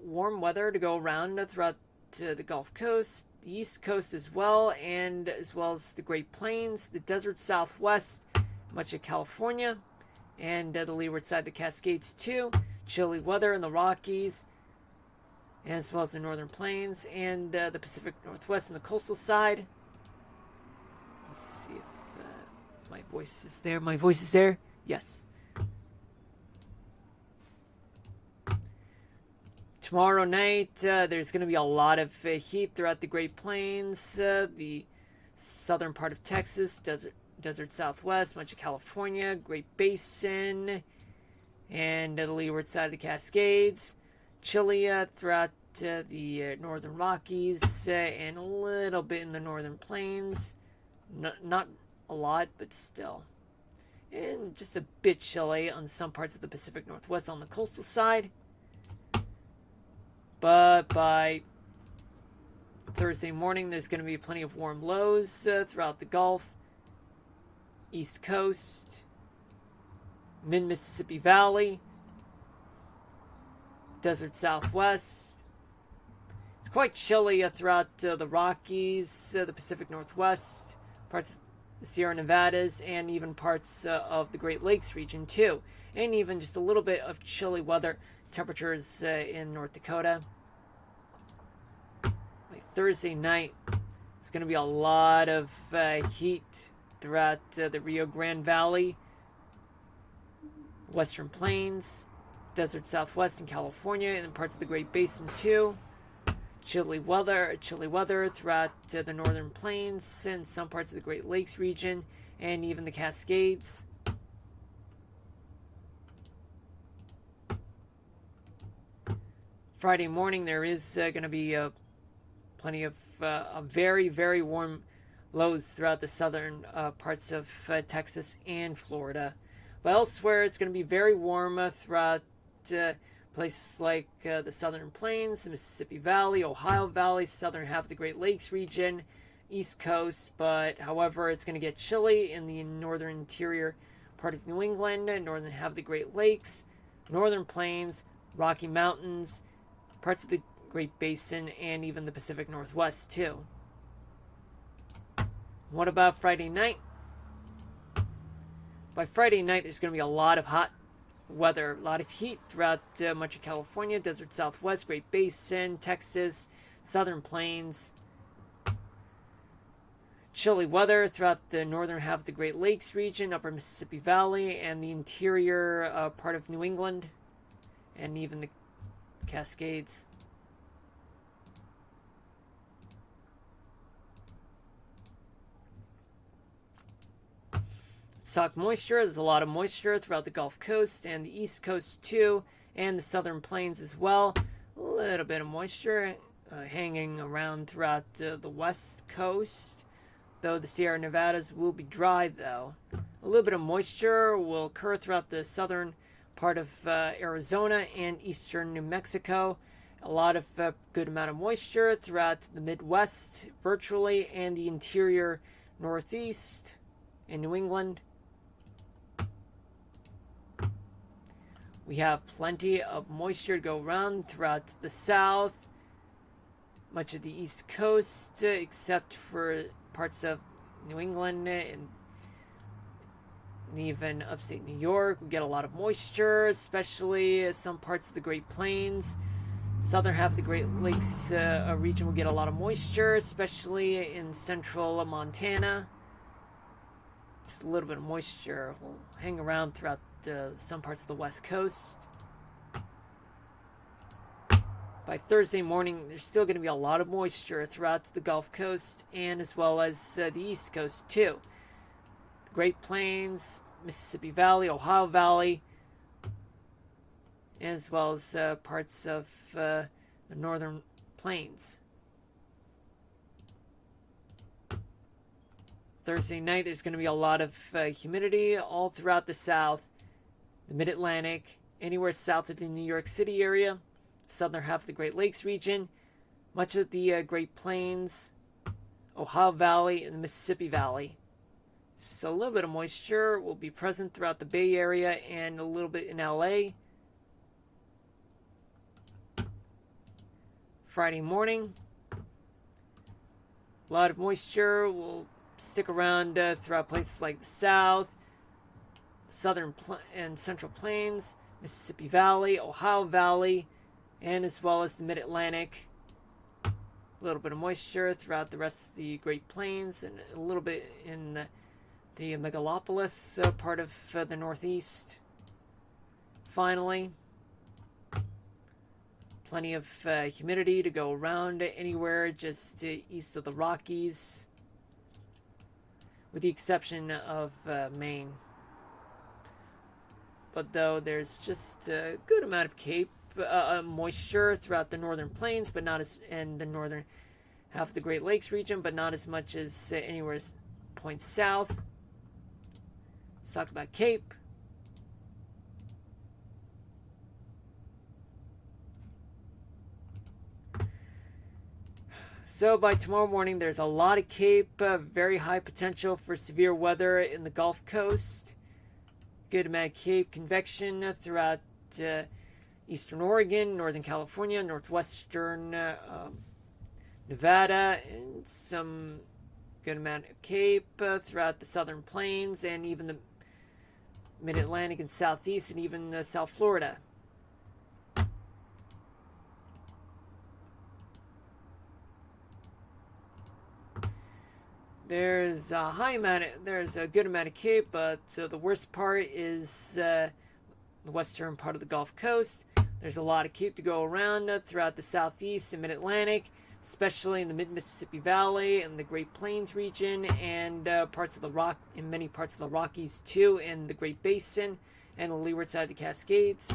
[SPEAKER 1] warm weather to go around throughout the Gulf Coast, the East Coast as well as the Great Plains, the desert Southwest, much of California, and the leeward side of the Cascades too. Chilly weather in the Rockies, as well as the Northern Plains and the Pacific Northwest and the coastal side. Let's see if my voice is there. My voice is there? Yes. Tomorrow night, there's going to be a lot of heat throughout the Great Plains, the southern part of Texas, desert Southwest, much of California, Great Basin, and the leeward side of the Cascades. Chilly throughout the northern Rockies and a little bit in the northern plains. Not a lot, but still. And just a bit chilly on some parts of the Pacific Northwest on the coastal side. But by Thursday morning, there's going to be plenty of warm lows throughout the Gulf, East Coast, mid-Mississippi Valley, desert Southwest. It's quite chilly throughout the Rockies, the Pacific Northwest, parts of the Sierra Nevadas, and even parts of the Great Lakes region too. And even just a little bit of chilly weather temperatures in North Dakota. By Thursday night, there's going to be a lot of heat throughout the Rio Grande Valley, Western Plains, desert Southwest in California, and parts of the Great Basin too. Chilly weather throughout the Northern Plains and some parts of the Great Lakes region, and even the Cascades. Friday morning, there is going to be plenty of very, very warm lows throughout the southern parts of Texas and Florida. But elsewhere, it's going to be very warm throughout places like the Southern Plains, the Mississippi Valley, Ohio Valley, southern half of the Great Lakes region, East Coast. But however, it's going to get chilly in the northern interior part of New England, northern half of the Great Lakes, Northern Plains, Rocky Mountains, parts of the Great Basin, and even the Pacific Northwest too. What about Friday night? By Friday night, there's going to be a lot of hot weather, a lot of heat throughout much of California, desert Southwest, Great Basin, Texas, Southern Plains. Chilly weather throughout the northern half of the Great Lakes region, upper Mississippi Valley, and the interior part of New England, and even the Cascades. Let's talk moisture. There's a lot of moisture throughout the Gulf Coast and the East Coast too, and the Southern Plains as well. A little bit of moisture hanging around throughout the West Coast, though the Sierra Nevadas will be dry though. A little bit of moisture will occur throughout the southern part of Arizona and eastern New Mexico. A lot of good amount of moisture throughout the Midwest virtually, and the interior Northeast in New England. We have plenty of moisture to go around throughout the South, much of the East Coast, except for parts of New England and even upstate New York. We get a lot of moisture, especially some parts of the Great Plains. Southern half of the Great Lakes region will get a lot of moisture, especially in central Montana. Just a little bit of moisture will hang around throughout some parts of the West Coast. By Thursday morning, there's still going to be a lot of moisture throughout the Gulf Coast and as well as the East Coast too. The Great Plains, Mississippi Valley, Ohio Valley, as well as parts of the Northern Plains. Thursday night, there's going to be a lot of humidity all throughout the South, the Mid-Atlantic, anywhere south of the New York City area, southern half of the Great Lakes region, much of the Great Plains, Ohio Valley, and the Mississippi Valley. Just a little bit of moisture will be present throughout the Bay Area and a little bit in LA. Friday morning, a lot of moisture will stick around throughout places like the South, Southern and Central Plains, Mississippi Valley, Ohio Valley, and as well as the Mid-Atlantic. A little bit of moisture throughout the rest of the Great Plains and a little bit in the megalopolis part of the Northeast. Finally, plenty of humidity to go around anywhere just east of the Rockies, with the exception of Maine. But though there's just a good amount of Cape moisture throughout the northern plains, but not as and the northern half of the Great Lakes region, but not as much as anywhere points south. Let's talk about Cape. So by tomorrow morning, there's a lot of Cape, very high potential for severe weather in the Gulf Coast. Good amount of Cape convection throughout eastern Oregon, northern California, northwestern Nevada, and some good amount of Cape throughout the southern plains and even the mid-Atlantic and southeast and even South Florida. There's a good amount of Cape, but the worst part is the western part of the Gulf Coast. There's a lot of Cape to go around throughout the southeast and mid-Atlantic, especially in the mid-Mississippi Valley and the Great Plains region, and many parts of the Rockies too, and the Great Basin and the leeward side of the Cascades.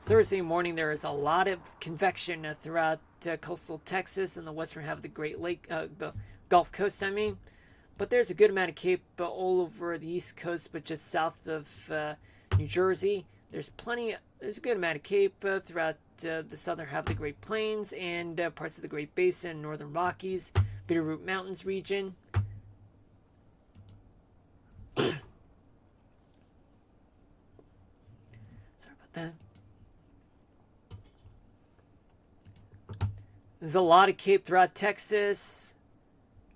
[SPEAKER 1] Thursday morning, there is a lot of convection throughout coastal Texas and the western half of the the Gulf Coast, But there's a good amount of Cape all over the East Coast, but just south of New Jersey. There's a good amount of Cape throughout the southern half of the Great Plains and parts of the Great Basin and northern Rockies, Bitterroot Mountains region. Sorry about that. There's a lot of Cape throughout Texas,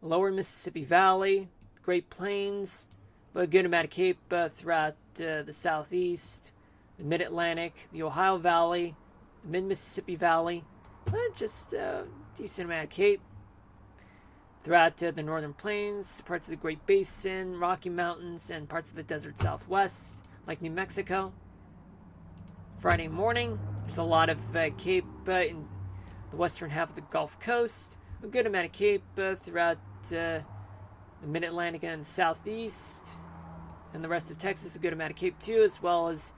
[SPEAKER 1] lower Mississippi Valley, Great Plains, but a good amount of Cape throughout the southeast, the mid-Atlantic, the Ohio Valley, the mid-Mississippi Valley, just a decent amount of Cape throughout the northern plains, parts of the Great Basin, Rocky Mountains, and parts of the desert southwest, like New Mexico. Friday morning, there's a lot of Cape in the western half of the Gulf Coast, a good amount of Cape throughout the mid-Atlantic and southeast, and the rest of Texas, a good amount of Cape too, as well as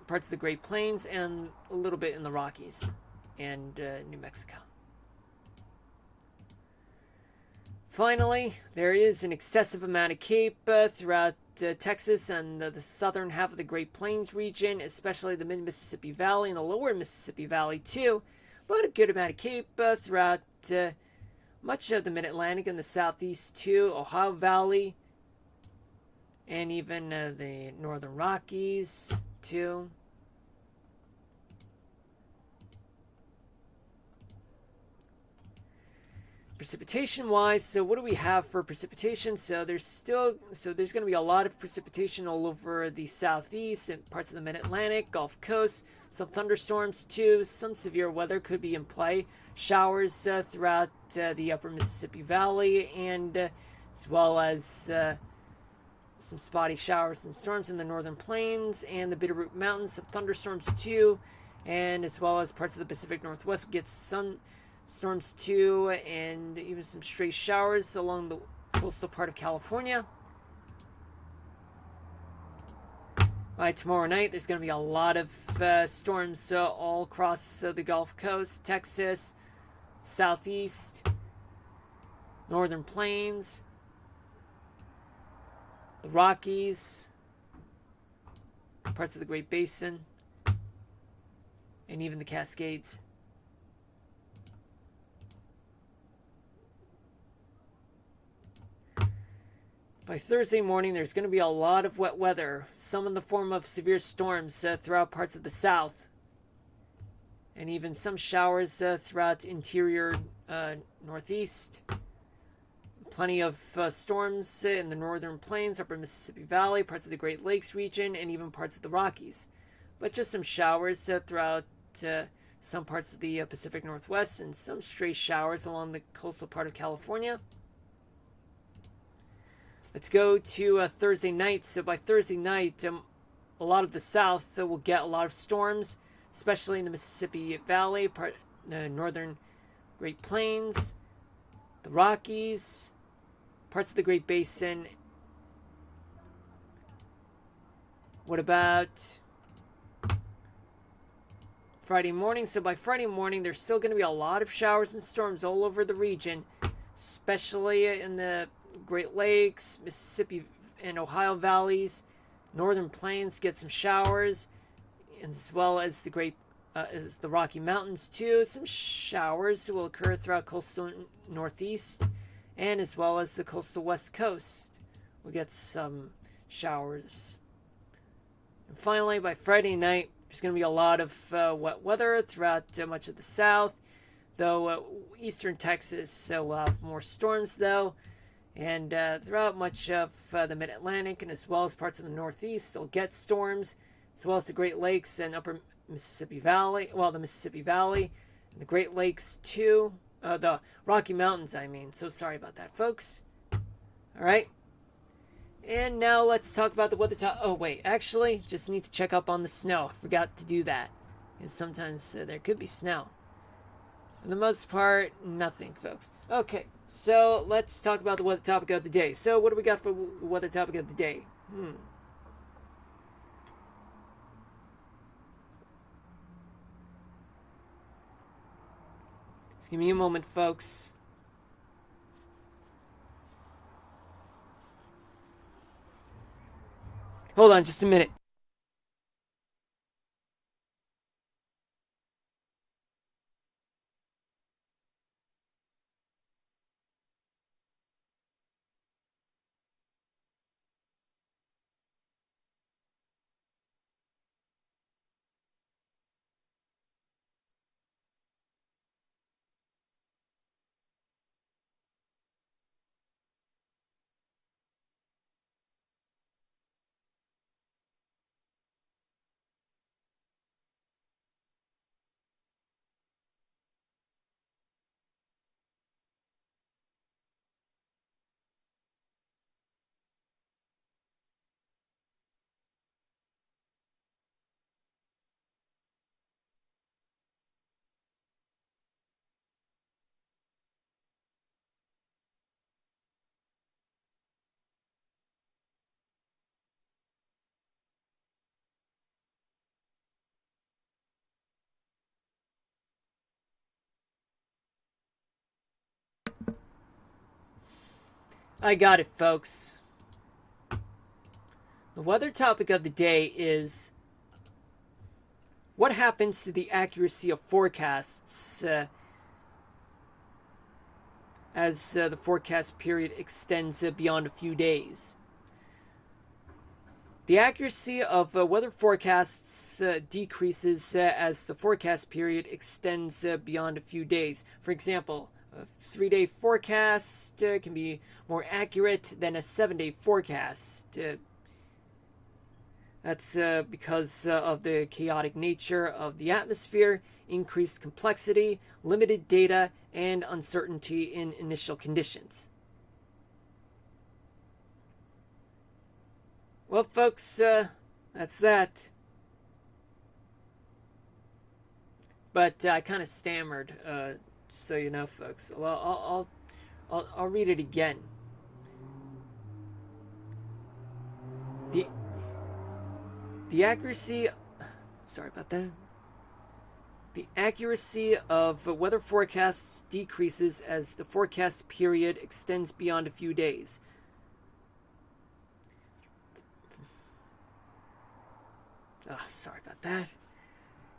[SPEAKER 1] parts of the Great Plains and a little bit in the Rockies and New Mexico. Finally, there is an excessive amount of Cape throughout Texas and the southern half of the Great Plains region, especially the mid-Mississippi Valley and the lower Mississippi Valley too, but a good amount of Cape throughout much of the mid-Atlantic and the southeast too, Ohio Valley, and even the northern Rockies too. Precipitation wise, so what do we have for precipitation? So there's going to be a lot of precipitation all over the southeast and parts of the mid-Atlantic, Gulf Coast, some thunderstorms too, some severe weather could be in play, showers throughout the upper Mississippi Valley, and as well as some spotty showers and storms in the northern plains and the Bitterroot Mountains, some thunderstorms too, and as well as parts of the Pacific Northwest. We get some storms too, and even some stray showers along the coastal part of California. By tomorrow night, there's going to be a lot of storms all across the Gulf Coast, Texas, southeast, northern plains, the Rockies, parts of the Great Basin, and even the Cascades. By Thursday morning, there's going to be a lot of wet weather, some in the form of severe storms throughout parts of the south, and even some showers throughout interior northeast. Plenty of storms in the northern plains, upper Mississippi Valley, parts of the Great Lakes region, and even parts of the Rockies. But just some showers throughout some parts of the Pacific Northwest, and some stray showers along the coastal part of California. Let's go to Thursday night. So by Thursday night, a lot of the South will get a lot of storms, especially in the Mississippi Valley, the northern Great Plains, the Rockies, parts of the Great Basin. What about Friday morning? So by Friday morning, there's still going to be a lot of showers and storms all over the region, especially in the Great Lakes, Mississippi and Ohio valleys. Northern plains get some showers, as well as the Rocky Mountains too. Some showers will occur throughout coastal northeast, and as well as the coastal west coast. We'll get some showers. And finally, by Friday night, there's going to be a lot of wet weather throughout much of the south, though eastern Texas will have more storms though, and throughout much of the mid-Atlantic and as well as parts of the northeast, they'll get storms, as well as the Great Lakes and upper Mississippi Valley, the Mississippi Valley, and the Great Lakes too, the Rocky Mountains I mean, so sorry about that folks. Alright. And now let's talk about the weather. Oh wait, actually, just need to check up on the snow. I forgot to do that. Because sometimes there could be snow. For the most part, nothing, folks. Okay, so let's talk about the weather topic of the day. So what do we got for the weather topic of the day? Just give me a moment, folks. Hold on just a minute. I got it, folks. The weather topic of the day is what happens to the accuracy of forecasts as the forecast period extends beyond a few days. The accuracy of weather forecasts decreases as the forecast period extends beyond a few days. For example, a 3-day forecast can be more accurate than a 7-day forecast. That's because of the chaotic nature of the atmosphere, increased complexity, limited data, and uncertainty in initial conditions. Well, folks, that's that. But I kind of stammered, just so you know, folks. Well, I'll read it again. The accuracy. Sorry about that. The accuracy of weather forecasts decreases as the forecast period extends beyond a few days. Sorry about that.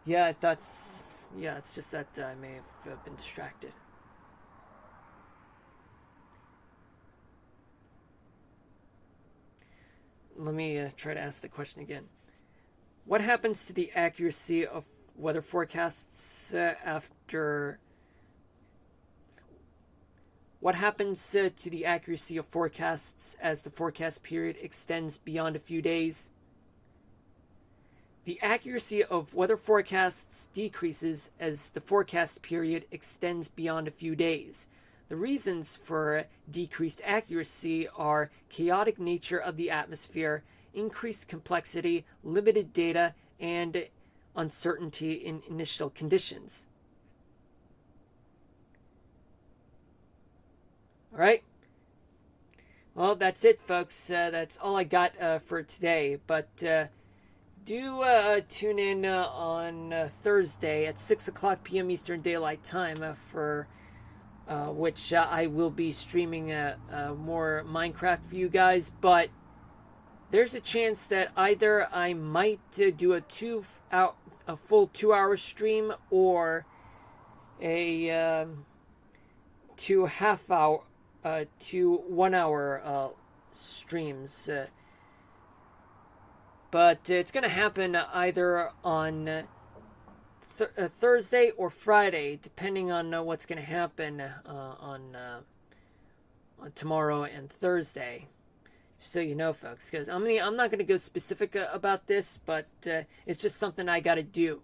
[SPEAKER 1] Yeah, it's just that I may have been distracted. let me try to ask the question again. What happens to the accuracy of weather forecasts after... What happens to the accuracy of forecasts as the forecast period extends beyond a few days? The accuracy of weather forecasts decreases as the forecast period extends beyond a few days. The reasons for decreased accuracy are chaotic nature of the atmosphere, increased complexity, limited data, and uncertainty in initial conditions. All right. Well, that's it, folks. That's all I got for today. But do tune in on Thursday at 6 o'clock p.m. Eastern Daylight Time for which I will be streaming more Minecraft for you guys. But there's a chance that either I might do a full 2-hour stream or a 2 half-hour to 1 hour streams. But it's going to happen either on Thursday or Friday, depending on what's going to happen on tomorrow and Thursday. So you know, folks, because I'm not going to go specific about this, but it's just something I got to do.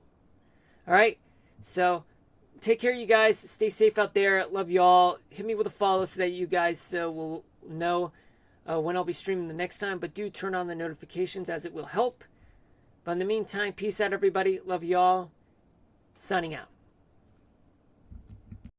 [SPEAKER 1] All right? So take care, you guys. Stay safe out there. Love you all. Hit me with a follow so that you guys will know when I'll be streaming the next time. But do turn on the notifications, as it will help. But in the meantime, peace out, everybody. Love you all. Signing out.